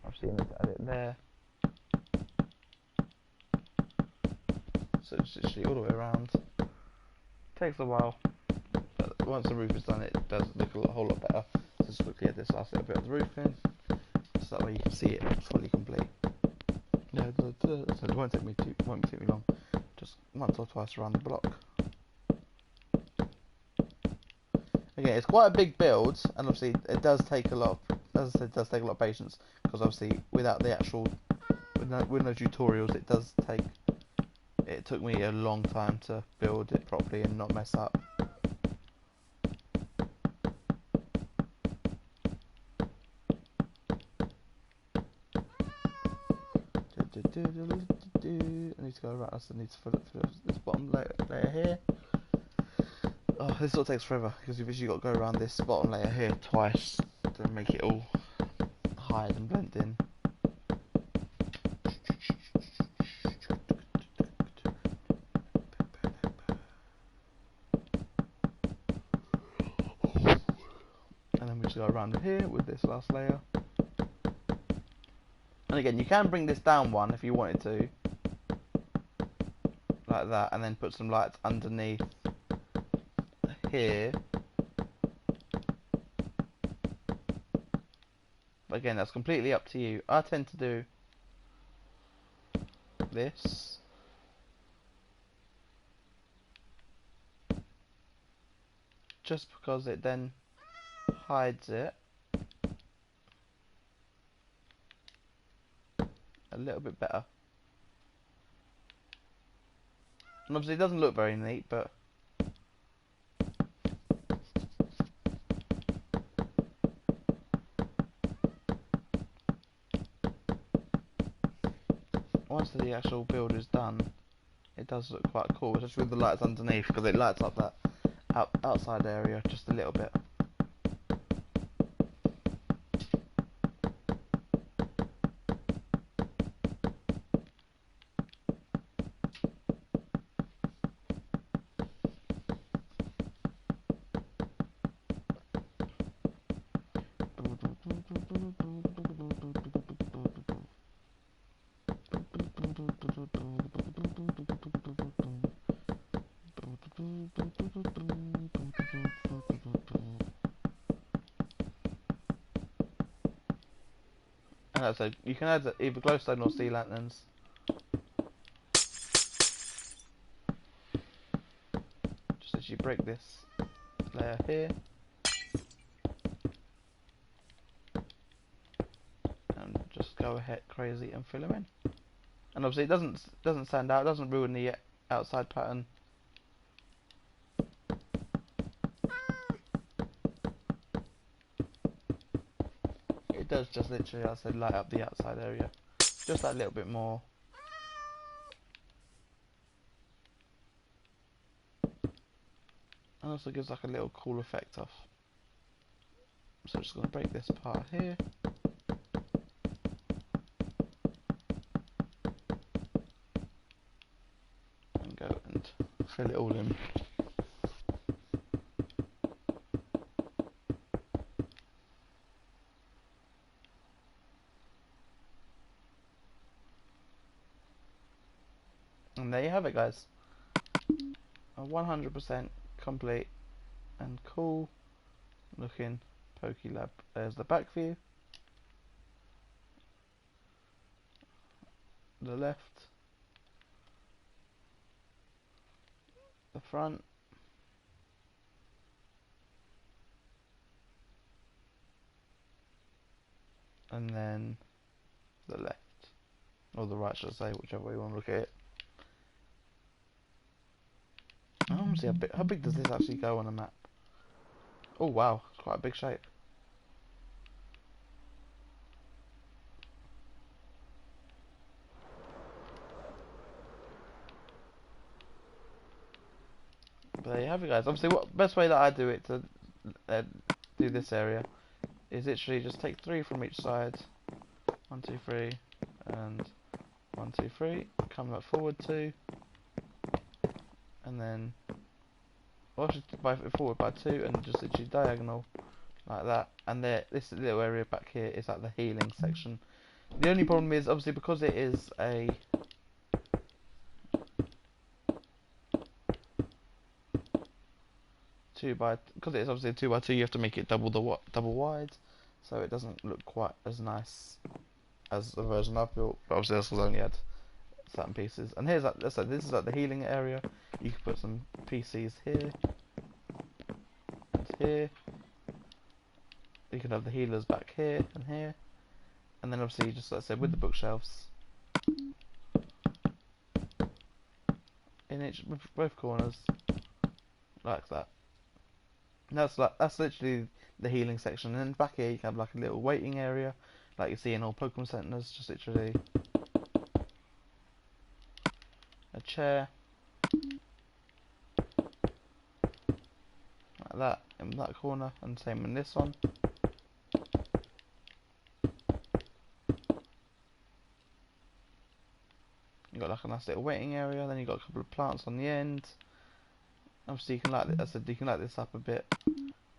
S1: Obviously you need to add it there. So it's literally all the way around. Takes a while, but once the roof is done it does look a whole lot better. So just quickly add this last little bit of the roof in, so that way you can see it fully complete. So it won't take me long, just once or twice around the block. Again, it's quite a big build, and obviously it does take a lot of, as I said, it does take a lot of patience, because obviously without the actual, with no tutorials, it took me a long time to build it properly and not mess up. I need to go right, I need to fill this bottom layer here. Oh, this all takes forever, because you've actually got to go around this bottom layer here twice to make it all hide and blend in. And then we just go around here with this last layer. And again, you can bring this down one if you wanted to, like that, and then put some lights underneath here. But again, that's completely up to you. I tend to do this. Just because it then hides it a little bit better. And obviously it doesn't look very neat, but once the actual build is done, it does look quite cool, especially with the lights underneath, because it lights up that outside area just a little bit. And as I said, you can add either glowstone or sea lanterns. Just as you break this layer here. And just go ahead crazy and fill them in. And obviously it doesn't stand out, it doesn't ruin the outside pattern. It does just literally, as I said, light up the outside area. Just that little bit more. And also gives like a little cool effect off. So I'm just going to break this part here. And go and fill it all in. And there you have it, guys. a 100% complete and cool looking Pokélab. There's the back view, the left, the front, and then the left, or the right, should I say, whichever way you want to look at it. I want to see how big does this actually go on a map. Oh wow, it's quite a big shape. But there you have it, guys. Obviously, what best way that I do it to do this area is literally just take 3 from each side. 1, 2, 3, and 1, 2, 3. Come up forward 2, and then forward by 2, and just literally diagonal like that. And there, this little area back here is like the healing section. The only problem is obviously because it is a because it's obviously a 2x2, you have to make it double wide, so it doesn't look quite as nice as the version I've built. But obviously this was only had certain pieces. And here's like, so this is like the healing area. You can put some PCs here and here. You can have the healers back here and here, and then obviously just like I said with the bookshelves in each both corners like that. And that's literally the healing section. And then back here you can have like a little waiting area, like you see in all Pokemon centers. Just literally a chair like that in that corner, and same in this one. You got like a nice little waiting area. Then you got a couple of plants on the end. Obviously you can light this, you can light this up a bit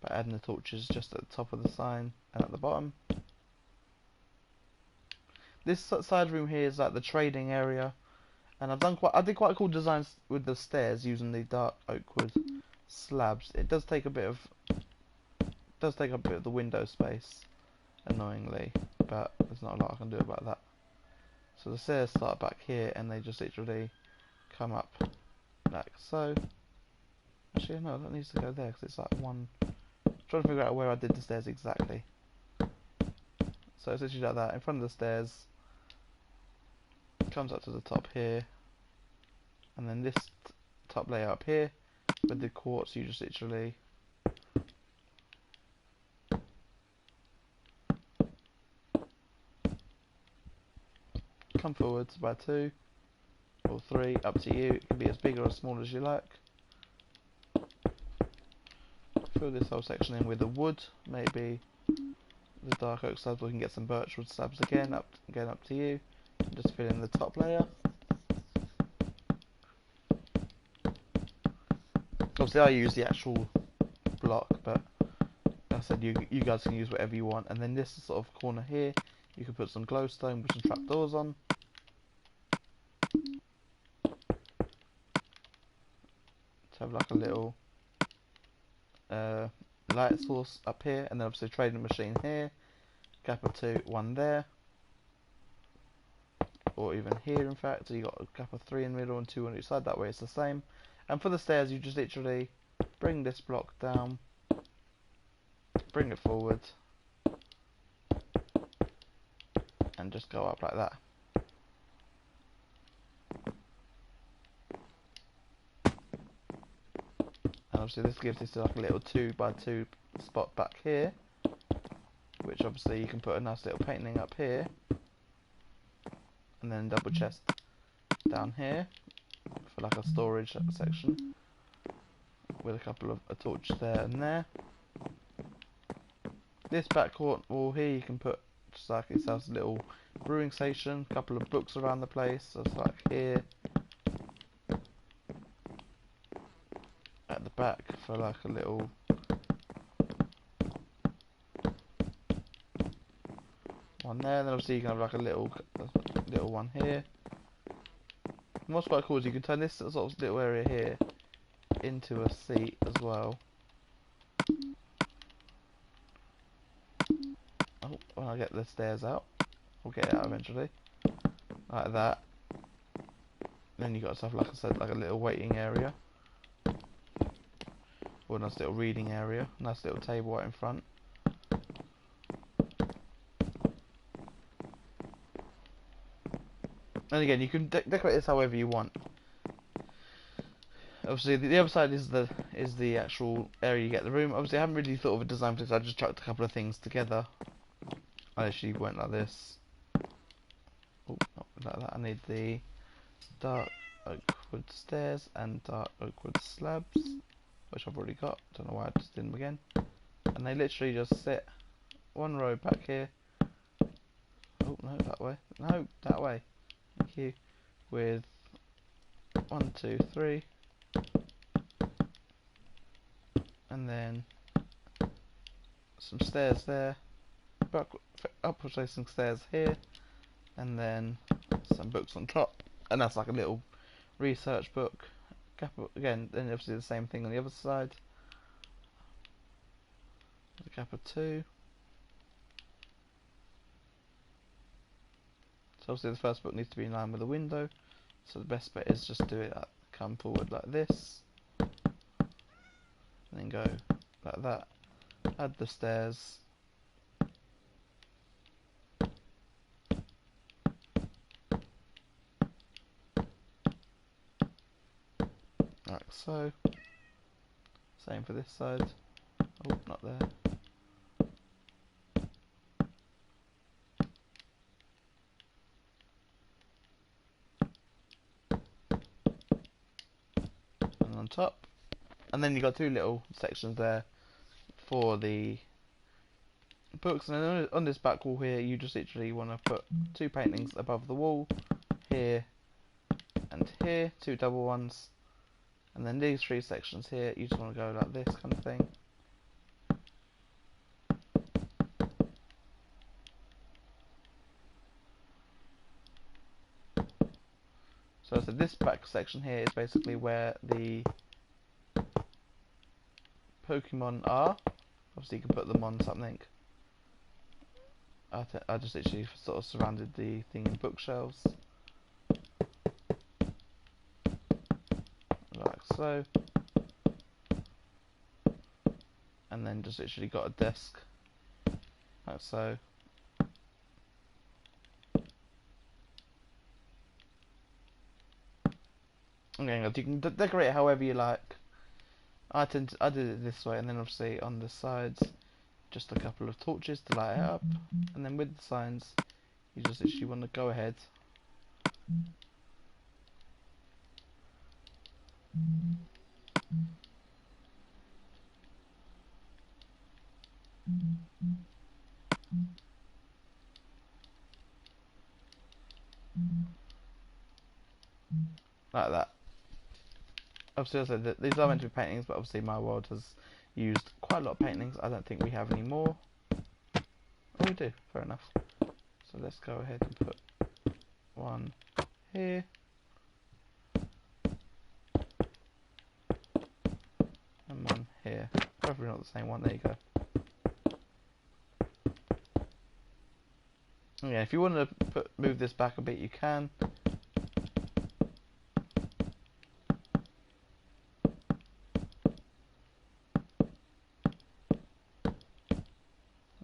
S1: by adding the torches just at the top of the sign and at the bottom. This side room here is like the trading area, and I did quite cool designs with the stairs using the dark oak wood slabs. It does take a bit of the window space, annoyingly, but there's not a lot I can do about that. So the stairs start back here, and they just literally come up like so. Actually, no, that needs to go there because it's like one. I'm trying to figure out where I did the stairs exactly. So it's literally like that in front of the stairs. Comes up to the top here, and then this top layer up here with the quartz. You just literally come forwards by 2 or 3, up to you. It can be as big or as small as you like. Fill this whole section in with the wood, maybe the dark oak slabs, or we can get some birchwood slabs again up to you. And just fill in the top layer. Obviously I use the actual block, but like I said, you guys can use whatever you want. And then this sort of corner here, you can put some glowstone with some trapdoors on. To have like a little light source up here, and then obviously a trading machine here. Gap of 2, 1 there. Or even here, in fact. So you got a gap of 3 in the middle and 2 on each side. That way it's the same. And for the stairs, you just literally bring this block down, bring it forward, and just go up like that. And obviously this gives this like a little 2x2 spot back here, which obviously you can put a nice little painting up here, and then double chest down here for like a storage section with a couple of a torch there and there. This back wall here you can put just like yourself a little brewing station, a couple of books around the place, just like here at the back for like a little one there. Then obviously you can have like a little one here. And what's quite cool is you can turn this sort of little area here into a seat as well. Oh, when I get the stairs out, we'll get it out eventually, like that. Then you got stuff, like I said, like a little waiting area, or a nice little reading area, nice little table right in front. And again, you can decorate this however you want. Obviously, the other side is the actual area you get the room. Obviously, I haven't really thought of a design for this. I just chucked a couple of things together. I actually went like this. Oh, not like that. I need the dark oak wood stairs and dark oak wood slabs, which I've already got. Don't know why I just did them again. And they literally just sit one row back here. Oh no, that way. No, that way. Thank you. With 1, 2, 3, and then some stairs there. Upward facing stairs here, and then some books on top, and that's like a little research book. Again, then obviously the same thing on the other side. The gap of 2. So obviously the first book needs to be in line with the window. So the best bet is just do it come forward like this, and then go like that. Add the stairs. Like so. Same for this side. Oh, not there. And on top. And then you got 2 little sections there for the books. And then on this back wall here, you just literally want to put 2 paintings above the wall. Here and here. 2 double ones. And then these 3 sections here, you just want to go like this kind of thing. So this back section here is basically where the Pokemon are. Obviously you can put them on something. I just literally sort of surrounded the thing in bookshelves. Like so. And then just literally got a desk. Like so. Okay, you can decorate it however you like. I did it this way, and then obviously on the sides, just a couple of torches to light it up, and then with the signs, you just literally want to go ahead. Like that. Obviously, I said that these are meant to be paintings, but obviously my world has used quite a lot of paintings. I don't think we have any more. Oh, we do. Fair enough. So let's go ahead and put one here. And one here. Probably not the same one. There you go. Yeah, if you want to move this back a bit, you can.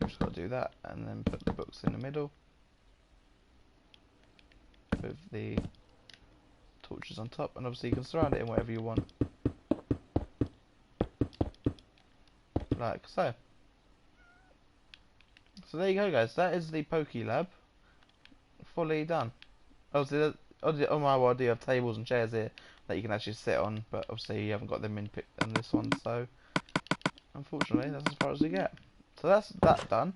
S1: Just got to do that, and then put the books in the middle with the torches on top, and obviously you can surround it in whatever you want, like so. So there you go, guys. That is the Pokélab fully done. Obviously, on my world, you have tables and chairs here that you can actually sit on, but obviously you haven't got them in on this one, so unfortunately that's as far as we get. So that's that done,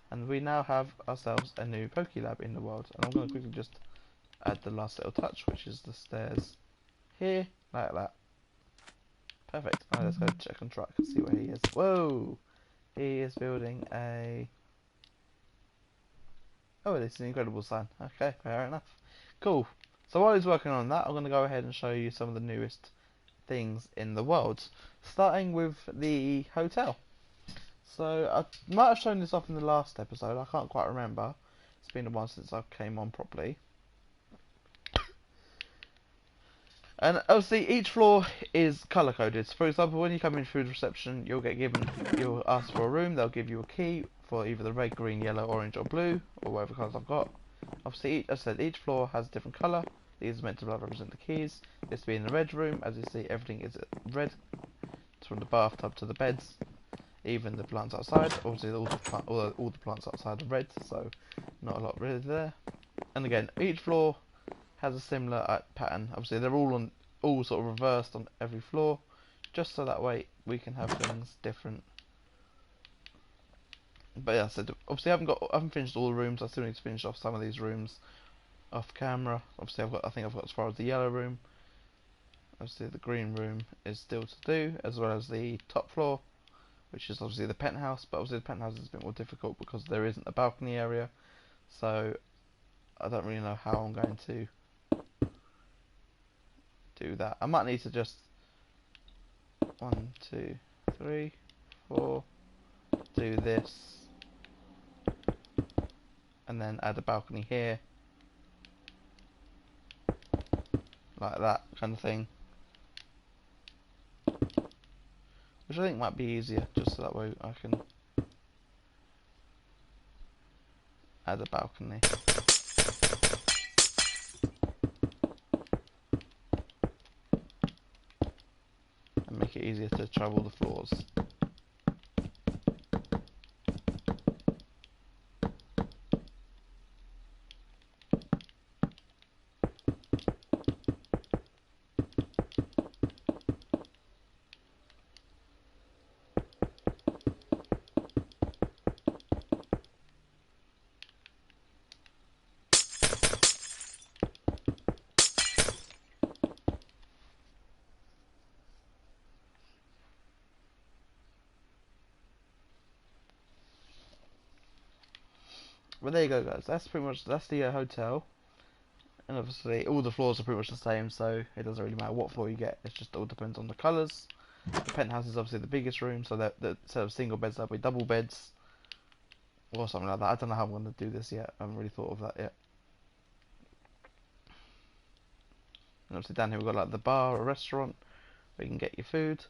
S1: and we now have ourselves a new Pokélab in the world. And I'm going to quickly just add the last little touch, which is the stairs here, like that. Perfect. Alright, let's go check on track and see where he is. Whoa! He is building a... Oh, it's an incredible sign. Okay, fair enough. Cool. So while he's working on that, I'm going to go ahead and show you some of the newest things in the world, starting with the hotel. So I might have shown this off in the last episode. I can't quite remember. It's been a while since I came on properly. And obviously each floor is colour coded. So for example, when you come in through the reception, you'll ask for a room. They'll give you a key for either the red, green, yellow, orange, or blue, or whatever colours I've got. Obviously, as I said, each floor has a different colour. These are meant to represent the keys. This being the red room, as you see, everything is red. It's from the bathtub to the beds, even the plants outside. Obviously, all the plants outside are red, so not a lot really there. And again, each floor has a similar pattern. Obviously, they're all sort of reversed on every floor, just so that way we can have things different. But yeah, so obviously I haven't finished all the rooms. I still need to finish off some of these rooms off camera. Obviously, I think I've got as far as the yellow room. Obviously, the green room is still to do, as well as the top floor, which is obviously the penthouse. But obviously, the penthouse is a bit more difficult because there isn't a balcony area, so I don't really know how I'm going to do that. I might need to just 1, 2, 3, 4 do this, and then add a balcony here, like that kind of thing, which I think might be easier, just so that way I can add a balcony. And make it easier to travel the floors. But there you go, guys. That's the hotel, and obviously all the floors are pretty much the same, so it doesn't really matter what floor you get. It just all depends on the colours. The penthouse is obviously the biggest room, so that instead of single beds, there'll be double beds or something like that. I don't know how I'm going to do this yet. I haven't really thought of that yet. And obviously down here we've got like the bar, a restaurant where you can get your food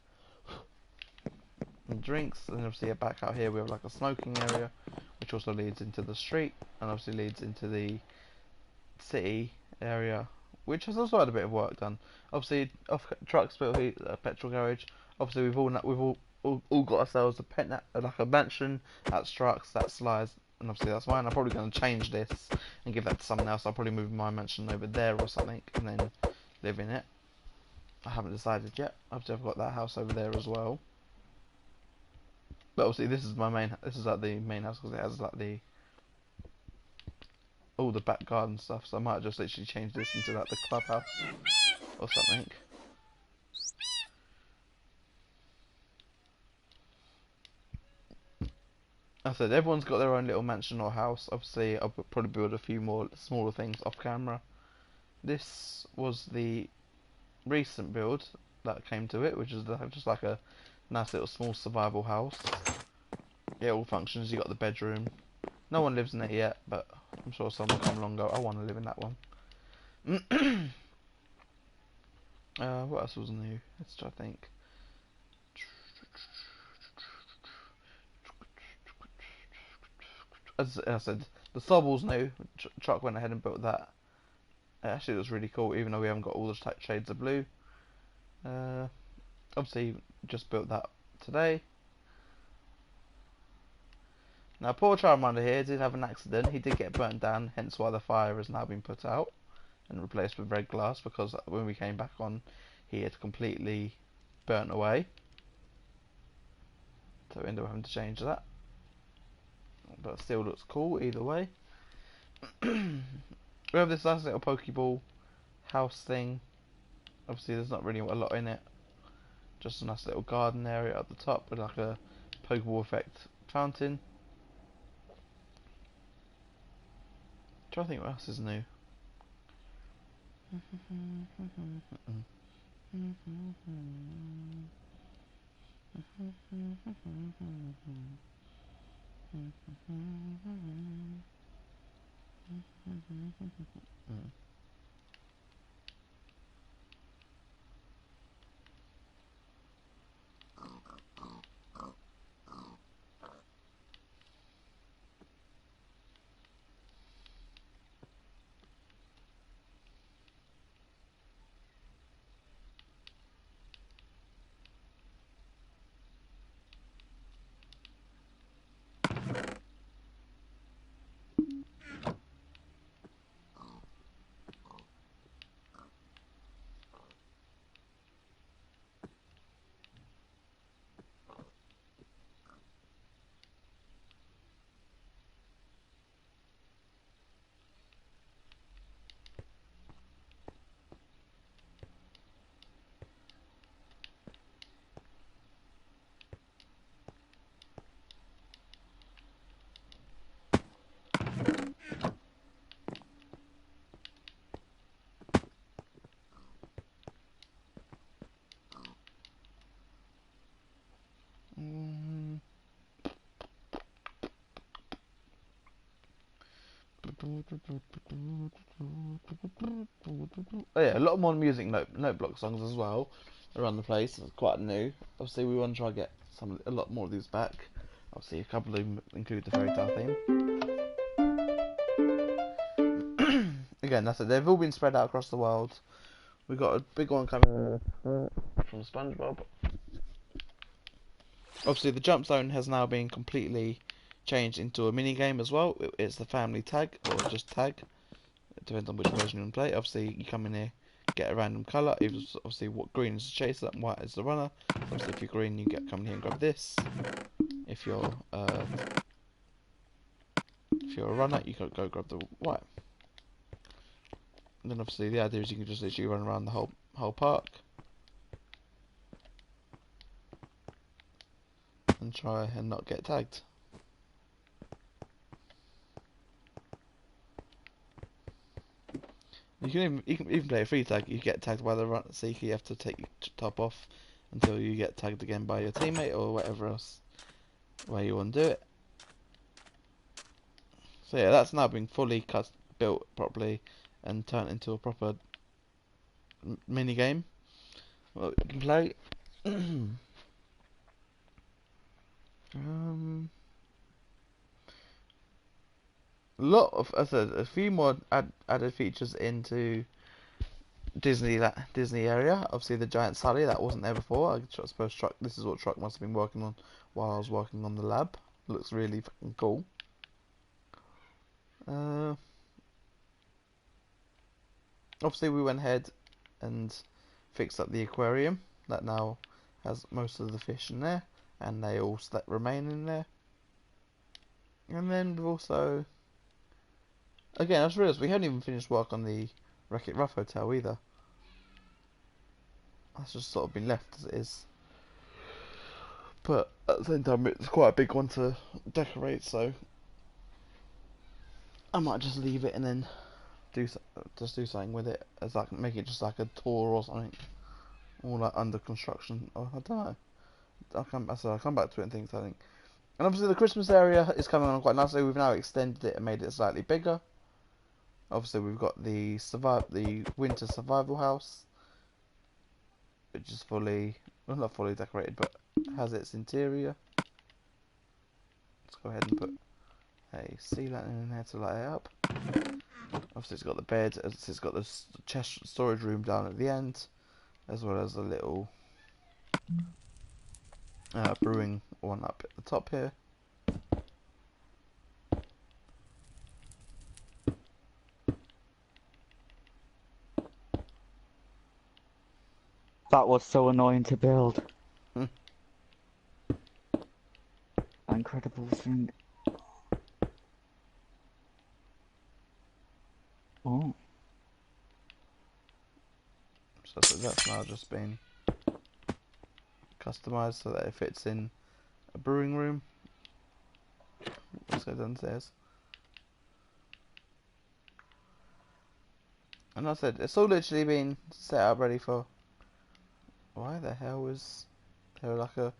S1: and drinks, and obviously back out here we have like a smoking area, which also leads into the street and obviously leads into the city area, which has also had a bit of work done. Obviously, off trucks, but a petrol garage. Obviously, we've all got ourselves like a mansion. That's trucks, that's Sly's, and obviously that's mine. I'm probably going to change this and give that to someone else. I'll probably move my mansion over there or something, and then live in it. I haven't decided yet. Obviously, I've got that house over there as well. But obviously, this is like the main house because it has like all the back garden stuff, so I might just literally change this into like the clubhouse or something. As I said, everyone's got their own little mansion or house. Obviously, I'll probably build a few more smaller things off camera. This was the recent build that came to it, which is just like a nice little small survival house. It all functions. You got the bedroom. No one lives in it yet, but I'm sure someone will come along and go, I want to live in that one. What else was new? Let's try to think. As I said, the Sobbles new. Chuck went ahead and built that. Actually, it was really cool, even though we haven't got all the shades of blue. Obviously, just built that today. Now, poor Charmander here did have an accident. He did get burnt down, hence why the fire has now been put out and replaced with red glass, because when we came back on, he had completely burnt away. So we ended up having to change that. But still looks cool either way. We have this nice little Pokeball house thing. Obviously, there's not really a lot in it. Just a nice little garden area at the top with like a Pokeball effect fountain. Trying to think what else is new. Oh yeah, a lot more music notebook songs as well around the place. It's quite new. Obviously, we want to try to get a lot more of these back. Obviously, a couple of them include the fairy tale theme. Again, that's it. They've all been spread out across the world. We've got a big one coming from SpongeBob. Obviously, the jump zone has now been completely changed into a mini game as well. It's the family tag or just tag. It depends on which version you want to play. Obviously, you come in here, get a random colour. Obviously, what green is the chaser and white is the runner. Obviously, if you're green, you come in here and grab this. If you're a runner, you can go grab the white. And then obviously the idea is you can just literally run around the whole park and try and not get tagged. You can even play a free tag. You get tagged by the run seeker. You have to take your top off until you get tagged again by your teammate or whatever else way you want to do it. So yeah, that's now been fully built properly and turned into a proper mini game. Well, you can play. A lot of, as I said, a few more added features into Disney area. Obviously, the giant Sally that wasn't there before. I suppose Truck. This is what Truck must have been working on while I was working on the lab. Looks really fucking cool. Obviously, we went ahead and fixed up the aquarium that now has most of the fish in there, and they all remain in there. And then we've also, again, I just realised we haven't even finished work on the Wreck-It Ralph Hotel either. That's just sort of been left as it is. But at the same time, it's quite a big one to decorate, so I might just leave it and then do something with it, as like make it just like a tour or something, or like under construction. Or I don't know. I'll come back to it and things. I think, and obviously the Christmas area is coming on quite nicely. We've now extended it and made it slightly bigger. Obviously, we've got the winter survival house, which is well, not fully decorated, but has its interior. Let's go ahead and put a sea lantern in there to light it up. Obviously, it's got the bed, it's got the chest storage room down at the end, as well as a little brewing one up at the top here.
S2: That was so annoying to build.
S1: Hmm.
S2: Incredible thing. Oh.
S1: So that's now just been customized so that it fits in a brewing room. Let's go downstairs. And like I said, it's all literally been set up ready for Why the hell is there like a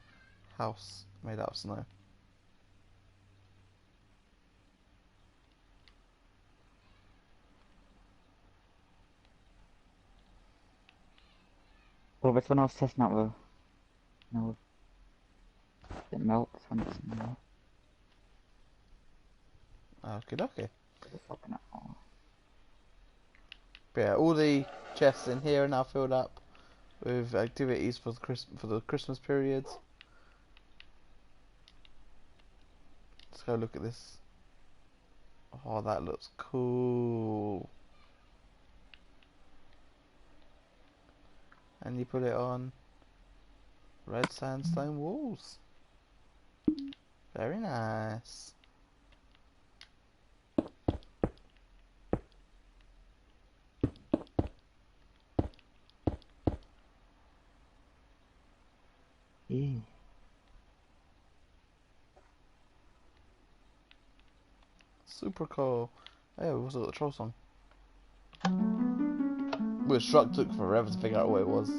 S1: house made out of snow?
S2: Well, this one I was testing out with, it melts when it's not.
S1: Okay, okay.
S2: Fucking hell.
S1: But yeah, all the chests in here are now filled up with activities for the Christmas periods. Let's go look at this. Oh, that looks cool. And you put it on red sandstone walls. Very nice.
S2: Yeah.
S1: Super cool. Oh, what's the troll song? Which truck took forever to figure out what it was.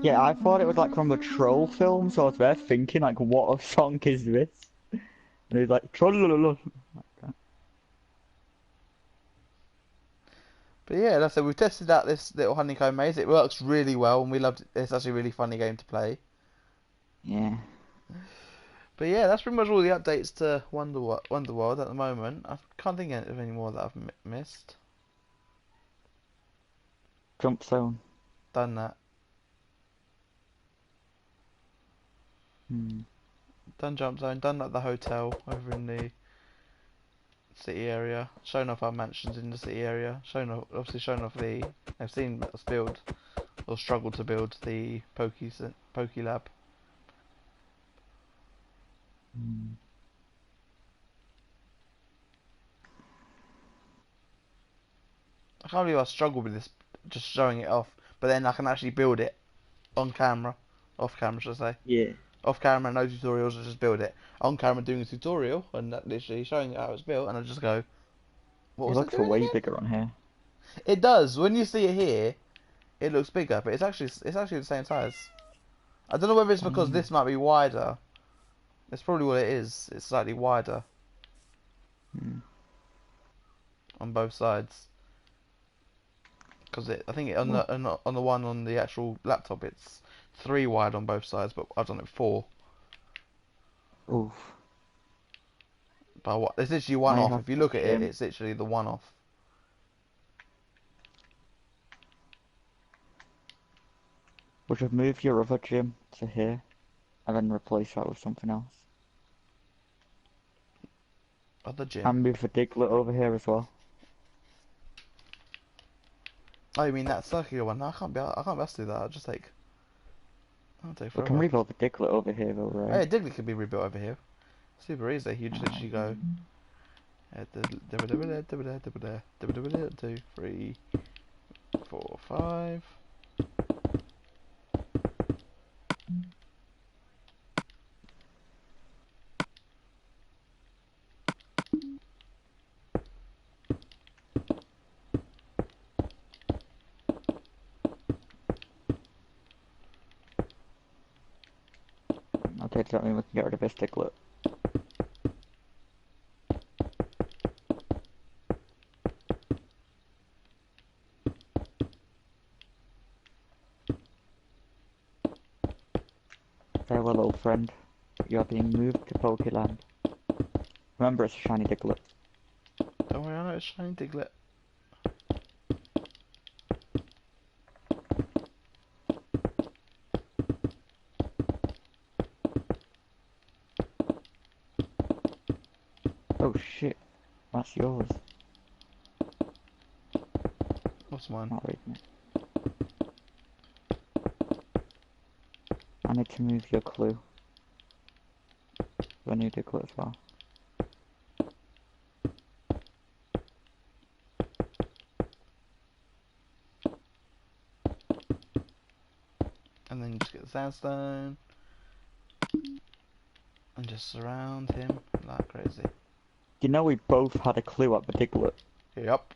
S2: Yeah, I thought it was like from a troll film, so I was there thinking like, what a song is this? And it was like troll.
S1: But yeah, like I said, we've tested out this little honeycomb maze. It works really well, and we loved it. It's actually a really funny game to play.
S2: Yeah.
S1: But yeah, that's pretty much all the updates to Wonderworld at the moment. I can't think of any more that I've missed.
S2: Jump zone.
S1: Done that.
S2: Hmm.
S1: Done Jump Zone. Done like the hotel over in the city area. Shown off our mansions in the city area. Obviously shown off the. They've seen us build or struggle to build the Poke Lab.
S2: Hmm.
S1: I can't believe I struggled with this, just showing it off. But then I can actually build it on camera, off camera, should I say?
S2: Yeah.
S1: Off camera, no tutorials, I just build it. On camera, doing a tutorial and literally showing it how it's built, and I just go, "What
S2: It
S1: was I
S2: looks
S1: doing
S2: way
S1: again?"
S2: bigger on here.
S1: It does. When you see it here, it looks bigger, but it's actually the same size. I don't know whether it's because
S2: Mm.
S1: this might be wider. That's probably what it is. It's slightly wider
S2: Hmm.
S1: on both sides. Because I think on
S2: Oh.
S1: the one on the actual laptop, it's 3 wide on both sides, but I've done it 4.
S2: Oof.
S1: But what? It's literally one
S2: I
S1: off.
S2: have
S1: If you
S2: a
S1: look at it,
S2: gym.
S1: it's literally the one off.
S2: We should move your other gym to here, and then replace that with something else.
S1: Other gym.
S2: And move the Diglett over here as well.
S1: Oh, you mean that circular one? No, I can't be asked to do that. I'll take
S2: We can
S1: forever.
S2: rebuild the Diglett over here though,
S1: Oh,
S2: right?
S1: yeah, Diglett can be rebuilt over here. Super easy. You just
S2: Alright.
S1: literally go. 2, 3, 4, 5.
S2: Okay, does that mean we can get rid of this Diglett? Farewell, old friend. You are being moved to Pokeland. Remember, it's a shiny Diglett.
S1: Don't worry, I know it's shiny Diglett.
S2: Oh shit, that's yours.
S1: What's mine?
S2: Not reading it. I need to move your clue. The new Diglett as well.
S1: And then you just get the sandstone. And just surround him like crazy.
S2: You know we both had a clue at the Diglett.
S1: Yep.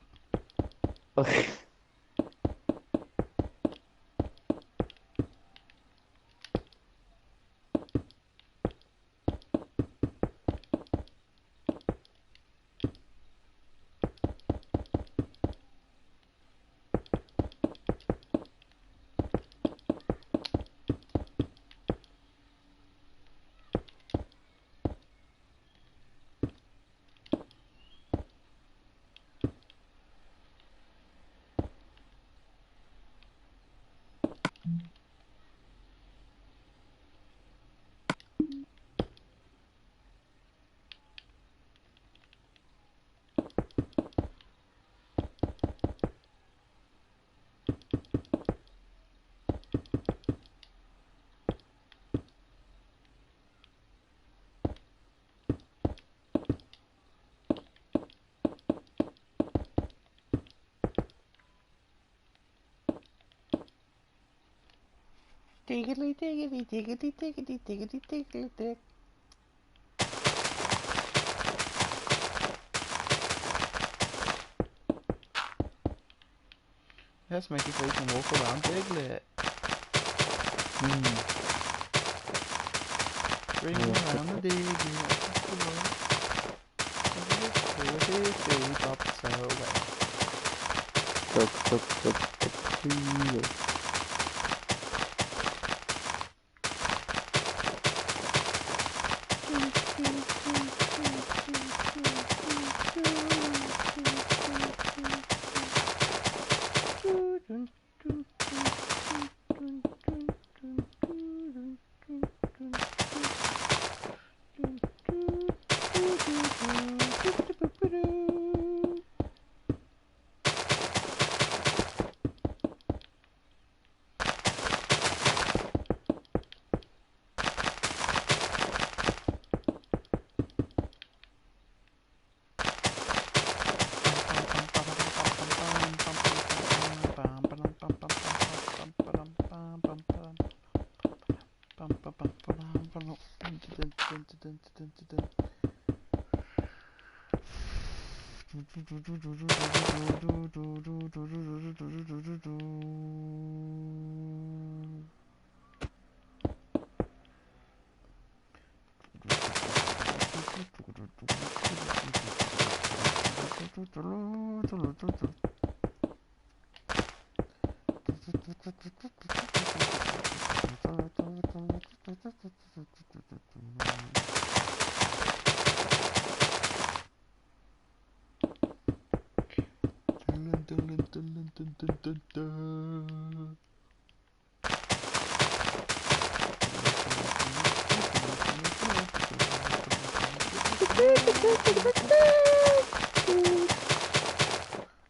S1: Diggly diggly diggly diggly diggly diggly dig. Let's make it so you can walk around Diglett. Bring around the Diglett. He pops away.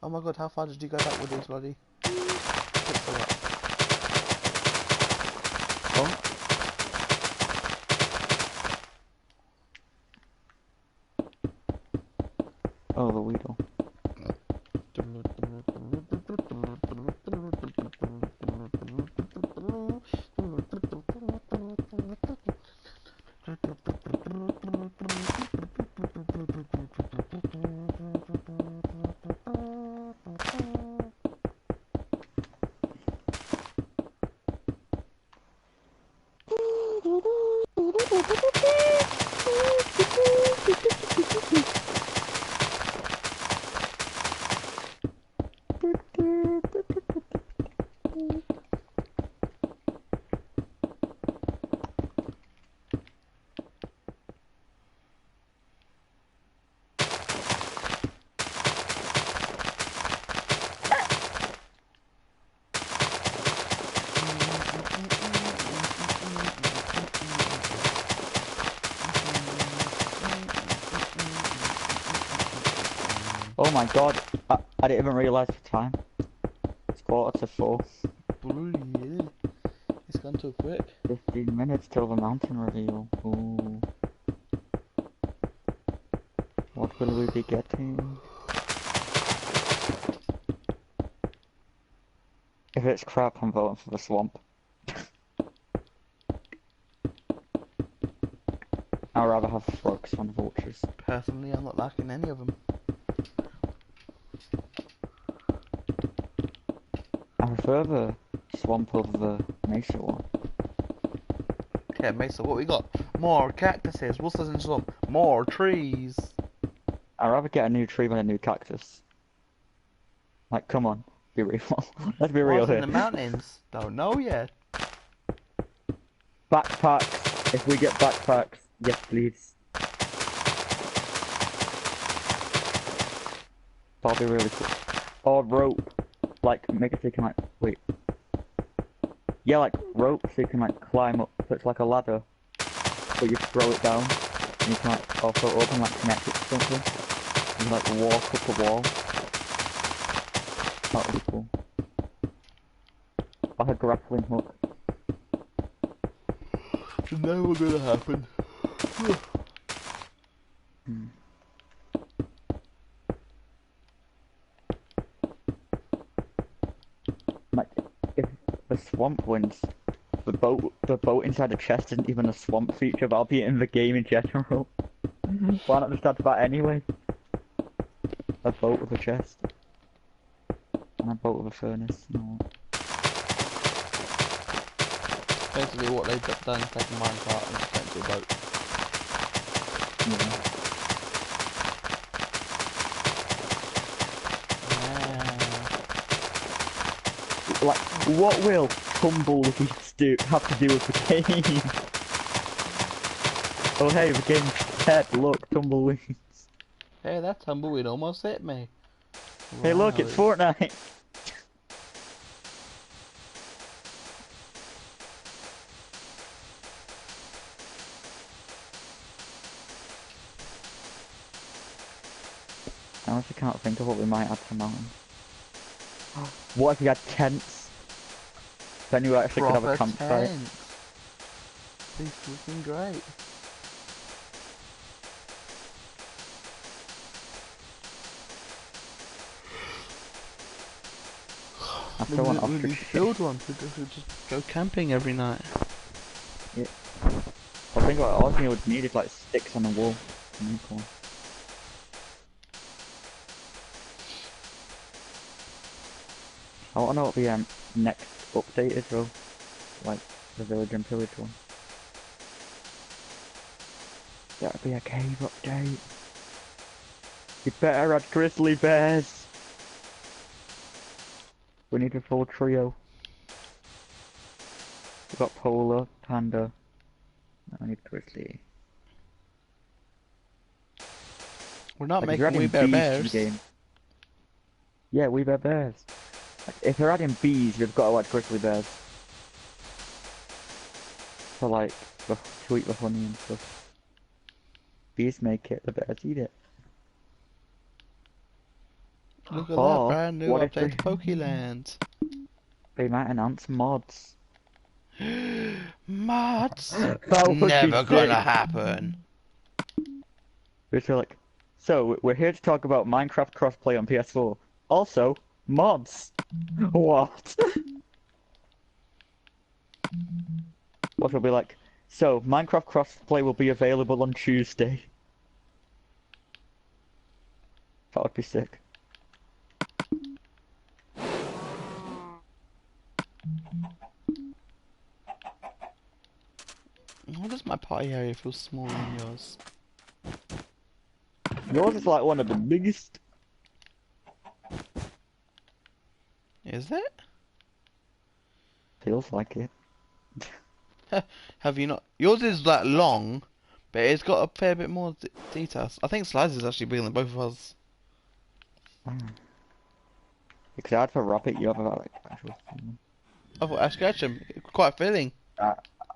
S1: Oh my god, how far did you go back with these, buddy?
S2: Oh, the Weedle. Oh my god, I didn't even realise the time. It's 3:45.
S1: Yeah. It's gone too quick.
S2: 15 minutes till the mountain reveal. Ooh. What will we be getting? If it's crap, I'm voting for the swamp. I'd rather have frogs than vultures.
S1: Personally, I'm not liking any of them.
S2: further swamp of the Mesa one.
S1: Yeah, Mesa, what we got? More cactuses. What's this in swamp? More trees.
S2: I'd rather get a new tree than a new cactus. Like, come on, be real. Let's be real
S1: What's in
S2: here.
S1: the mountains? Don't know yet.
S2: Backpacks. If we get backpacks, yes please. That'll be really cool. Or rope. Like, make it so you can, like, wait. Yeah, like, rope so you can, like, climb up. So it's like a ladder. But you throw it down. And you can, like, also open, like, connect it to something. You can, like, walk up the wall. That would be cool. Like a grappling hook.
S1: It's never gonna happen.
S2: Hmm. Like, if the swamp wins, the boat inside the chest isn't even a swamp feature, but I'll be in the game in general. Why not just add that anyway? A boat with a chest. And a boat with a furnace. No.
S1: Basically, what they've done is taken Minecraft and just turned it into a boat.
S2: Yeah. Like, what will tumbleweeds have to do with the game? Oh hey, the game's dead, look, tumbleweeds.
S1: Hey, that tumbleweed almost hit me.
S2: Hey look, it's
S1: Wow.
S2: Fortnite! I honestly can't think of what we might add to the mountain. What if we had tents? Then you actually could have a
S1: Proper
S2: campsite.
S1: tent. These looking great.
S2: I still want
S1: We need
S2: ostrich
S1: to
S2: shit.
S1: build one to just go camping every night.
S2: I think what all you would need is like sticks on the wall to make one. I want to know what the next update is though. Like the village and pillage one. That'd be a cave update. You better add grizzly bears. We need a full trio. We've got polar, panda. I need grizzly.
S1: We're not
S2: Like if you're
S1: making
S2: adding
S1: we bear
S2: bees to the
S1: bears.
S2: game. Yeah, we bear bears. Like, if they're adding bees, we've got to add grizzly bears. For like, to eat the honey and stuff. Bees make it, the bears eat it.
S1: Look at that
S2: Or,
S1: brand new
S2: what if
S1: update to Pokeland.
S2: they might announce mods?
S1: Mods?
S2: That would be
S1: Never gonna
S2: sick.
S1: happen.
S2: Which are like, so we're here to talk about Minecraft crossplay on PS4. Also, mods. What? What will be like? So Minecraft crossplay will be available on Tuesday. That would be sick.
S1: Why does my party area feel smaller than yours?
S2: Yours is like one of the biggest.
S1: Is it?
S2: Feels like it.
S1: Have you not? Yours is like long, but it's got a fair bit more details. I think Slides is actually bigger than both of us.
S2: Because I had for Rabbit, you have about like actual.
S1: I thought Ash Ketchum, quite filling.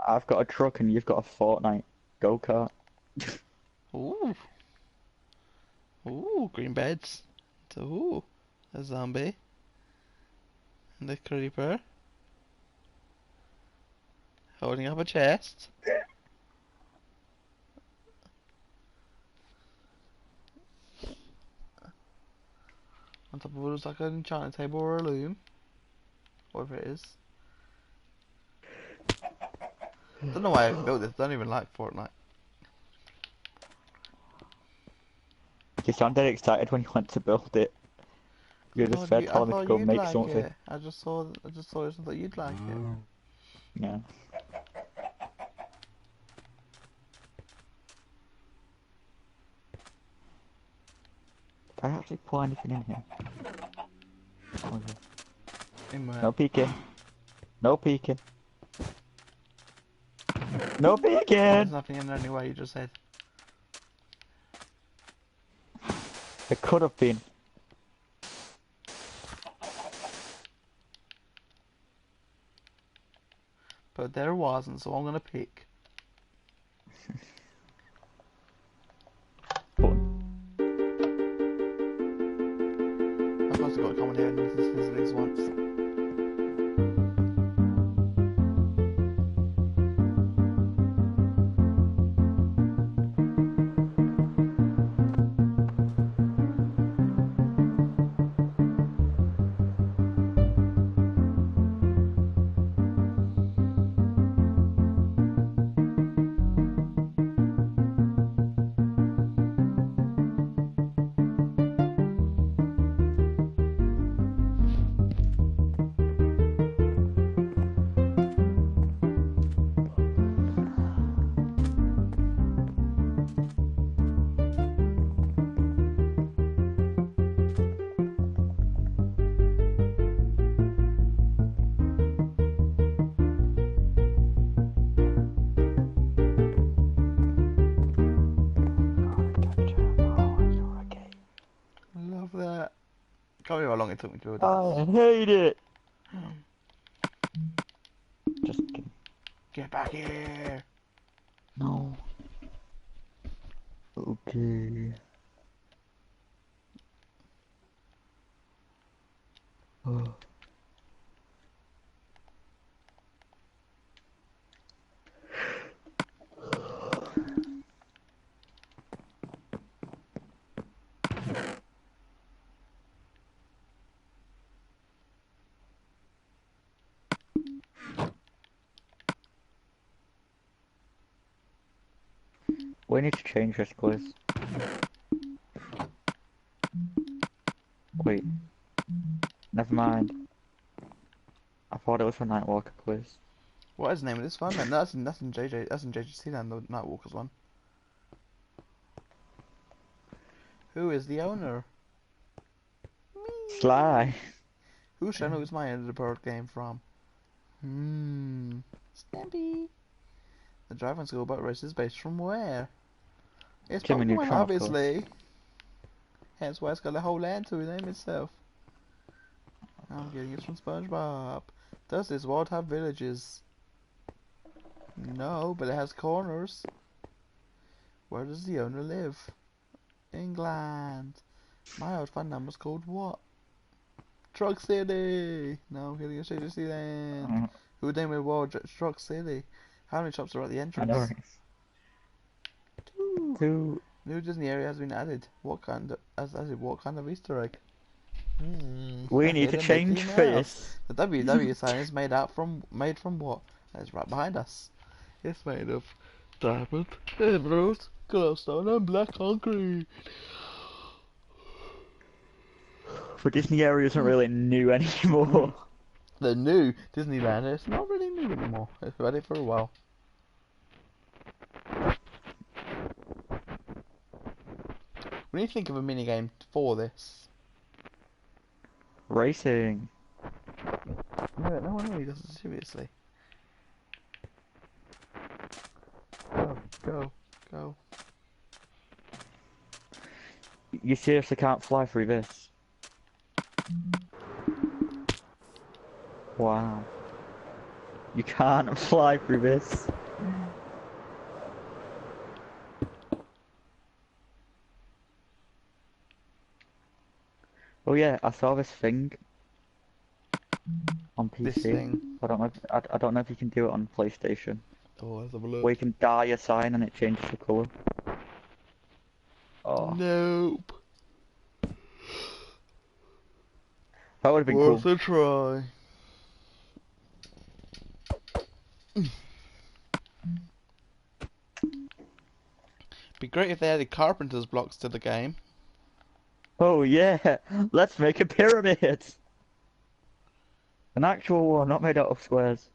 S2: I've got a truck and you've got a Fortnite go-kart.
S1: Ooh. Ooh, green beds. Ooh, a zombie. And a creeper. Holding up a chest. On top of it looks like an enchanted table or a loom. Whatever it is. Don't know why I built this, don't even like Fortnite.
S2: You sounded excited when you went to build it. You're just there
S1: I
S2: telling me to
S1: thought
S2: go
S1: you'd
S2: make
S1: like
S2: something.
S1: it. I just saw it and thought you'd like it.
S2: Yeah. Did I actually put anything in here? Oh, yeah.
S1: In my
S2: No peeking. No peeking. No
S1: There's
S2: peeking!
S1: nothing in there anyway. You just said.
S2: It could have been.
S1: But there wasn't, so I'm gonna pick.
S2: Fun.
S1: I've also got to come in here and listen to this at least once. Love that. Can't believe how long it took me to build that.
S2: I hate it! Just kidding.
S1: Get back here!
S2: No. Okay. Oh. We need to change this quiz. Wait. Never mind. I thought it was for Nightwalker quiz.
S1: What is the name of this one? Then that's in JJ. That's in JGC then, the Nightwalkers one. Who is the owner?
S2: Sly.
S1: Whose channel is my End of the Bird game from? Stampy. The driving school boat race is based from where? It's
S2: Jimmy
S1: Pokemon,
S2: Neutron, of course.
S1: obviously. Hence why it's got a whole land to name itself. I'm getting it from SpongeBob. Does this world have villages? No, but it has corners. Where does the owner live? England. My old fun number's called what? Truck City. No, I'm getting a shade of Sealand. Who would name a world Truck City? How many shops are at the
S2: I
S1: entrance?
S2: know. Two.
S1: New Disney area has been added. What kind of Easter egg?
S2: We need to change this.
S1: The WW sign is made from what? It's right behind us. It's made of diamond, emerald, glowstone, and black concrete.
S2: But Disney area isn't really new anymore.
S1: The new Disneyland is not really new anymore. It's been it for a while. We need to think of a minigame for this.
S2: Racing.
S1: No one really does it seriously. Go.
S2: You seriously can't fly through this? Wow. You can't fly through this. Oh yeah, I saw this thing on PC.
S1: This thing.
S2: I don't know. I don't know if you can do it on PlayStation.
S1: Oh, let's have a look.
S2: Where you can dye a sign and it changes the colour. Oh,
S1: Nope.
S2: that would have been
S1: Worth
S2: cool.
S1: a try. Be great if they added carpenter's blocks to the game.
S2: Oh yeah, let's make a pyramid. An actual one, not made out of squares.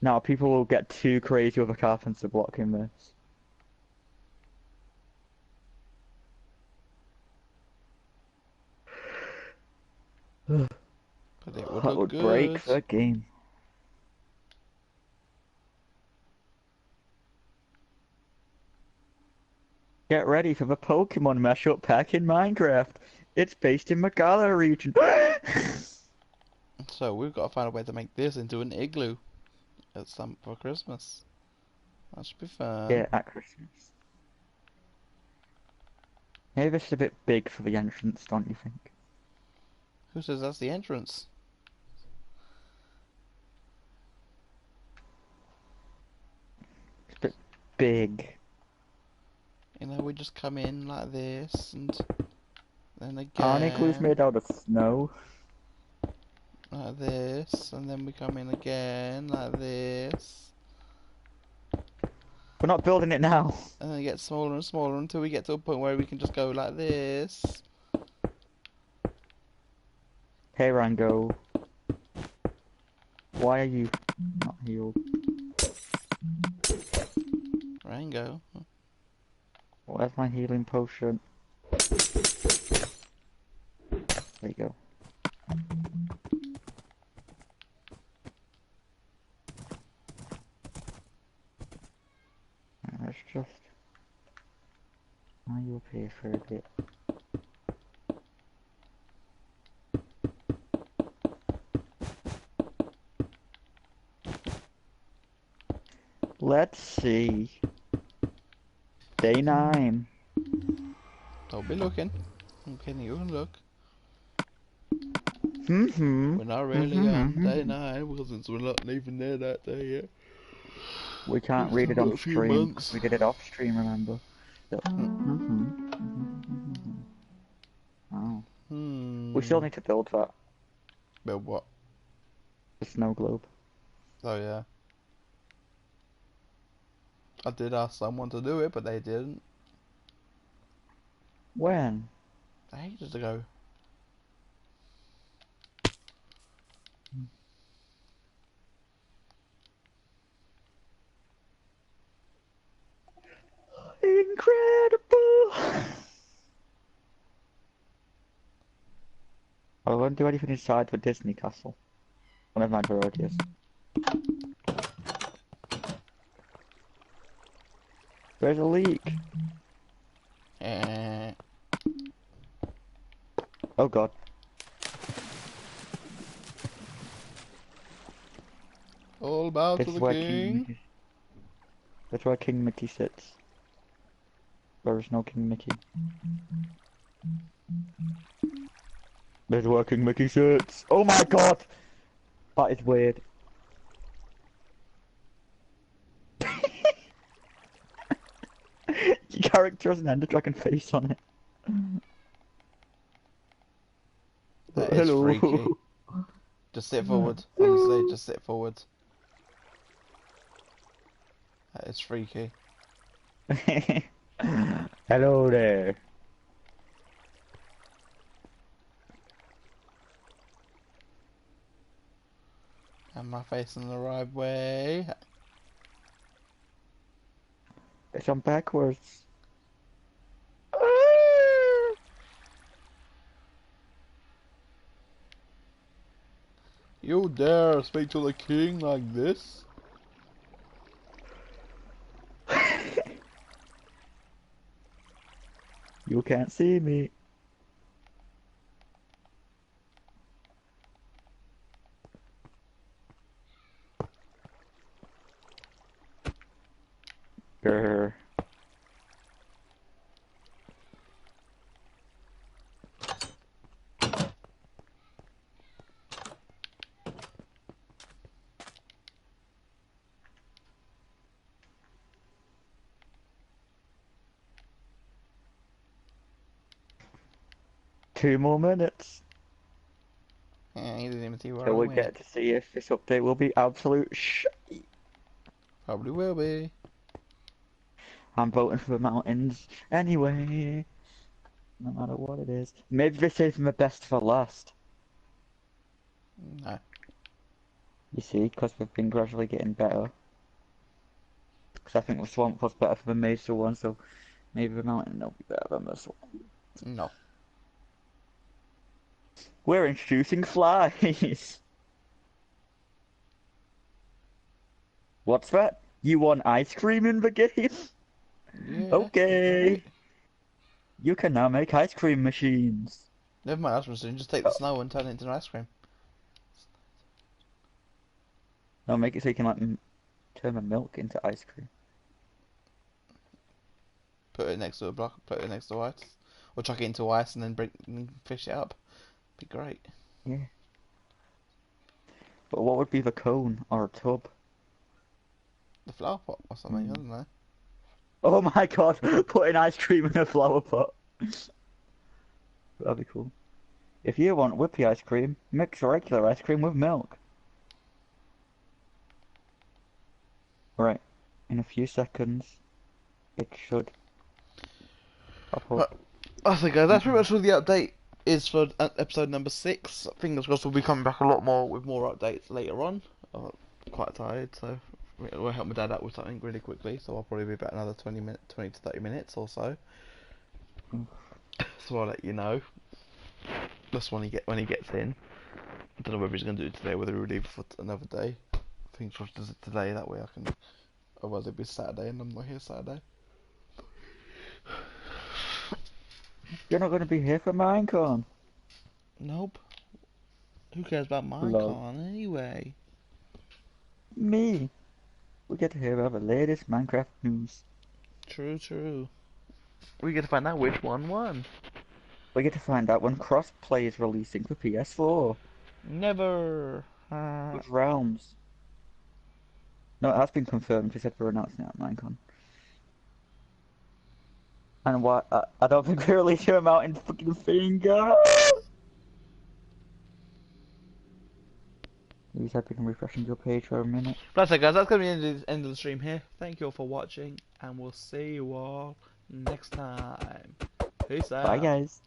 S2: Now people will get too crazy with a carpenter blocking this.
S1: But it would
S2: That
S1: look
S2: would break
S1: good.
S2: the game. Get ready for the Pokemon mashup pack in Minecraft. It's based in Megala region.
S1: So we've got to find a way to make this into an igloo at some for Christmas. That should be fun.
S2: Yeah, at Christmas. Maybe this is a bit big for the entrance, don't you think?
S1: Who says that's the entrance?
S2: It's a bit big.
S1: You know, we just come in like this and then
S2: Aren't igloos
S1: again
S2: made out of snow?
S1: like this, and then we come in again like this,
S2: We're not building it now.
S1: and then it gets smaller and smaller until we get to a point where we can just go like this.
S2: Hey Rango. Why are you not healed?
S1: Rango.
S2: Where's my healing potion? There you go. Let's just... Are you up here for a bit? Let's see. Day 9.
S1: Don't be looking. Okay, you can look.
S2: Mm-hmm.
S1: We're not really on day 9 because we're not even there that day yet.
S2: We can't
S1: We've
S2: read
S1: still
S2: it on
S1: got a few
S2: stream.
S1: months.
S2: We did it off stream, remember? So, Oh. We still need to build that.
S1: Build what?
S2: The snow globe.
S1: Oh yeah. I did ask someone to do it, but they didn't.
S2: When?
S1: Ages ago.
S2: Incredible! I won't do anything inside the Disney castle. Oh, never mind, there already is. There's a leak.
S1: Eh.
S2: Oh god.
S1: All bow
S2: This
S1: to
S2: is
S1: the
S2: where
S1: king.
S2: Mickey... That's where King Mickey sits. There is no King Mickey. There's where King Mickey sits. Oh my god! That is weird. Your character has an Ender Dragon face on it.
S1: That is
S2: Hello.
S1: freaky. Just sit forward. Honestly, just sit forward. That is freaky.
S2: Hello there.
S1: Am I facing the right way?
S2: It's on backwards.
S1: You dare speak to the king like this?
S2: You can't see me. Grr. 2 more minutes
S1: Yeah, you didn't even see where
S2: till
S1: I
S2: we
S1: went.
S2: get to see if this update will be absolute
S1: Probably will be.
S2: I'm voting for the mountains anyway, no matter what it is. Maybe they're saving the best for last.
S1: No.
S2: You see, because we've been gradually getting better. Because I think the swamp was better for the mesa one, so maybe the mountain will be better than the swamp.
S1: No.
S2: We're introducing flies. What's that? You want ice cream in the game?
S1: Yeah.
S2: Okay.
S1: Great.
S2: You can now make ice cream machines.
S1: Never mind ice cream soon. Just take the snow and turn it into an ice cream.
S2: No, make it so you can like turn the milk into ice cream.
S1: Put it next to a block. Put it next to ice, or chuck it into ice and then fish it up. Be great.
S2: Yeah. But what would be the cone or a tub?
S1: The flower pot or something. I don't know.
S2: Oh my god, putting ice cream in a flower pot. That'd be cool. If you want whippy ice cream, mix regular ice cream with milk. Right. In a few seconds, it should pop up.
S1: Okay, guys, that's pretty much all the update is for episode number 6. Fingers crossed we'll be coming back a lot more with more updates later on. I'm quite tired, so we'll help my dad out with something really quickly. So I'll probably be about another 20 to 30 minutes or so. So I'll let you know. That's when he gets in. I don't know whether he's going to do it today, whether he'll leave for another day. Fingers crossed does it today. That way I can. Otherwise it'll be Saturday, and I'm not here Saturday.
S2: You're not going to be here for Minecon.
S1: Nope. Who cares about
S2: Lol.
S1: Minecon anyway?
S2: Me. We get to hear about the latest Minecraft news.
S1: True. We get to find out which one won.
S2: We get to find out when crossplay is releasing for PS4
S1: Never.
S2: with Realms. No, it has been confirmed. They said we're announcing it at Minecon. And why? I don't think we're releasing them out in fucking finger. Please have been refreshing your page for a minute.
S1: That's it, guys. That's going to be the end of the stream here. Thank you all for watching, and we'll see you all next time. Peace out.
S2: Bye, guys.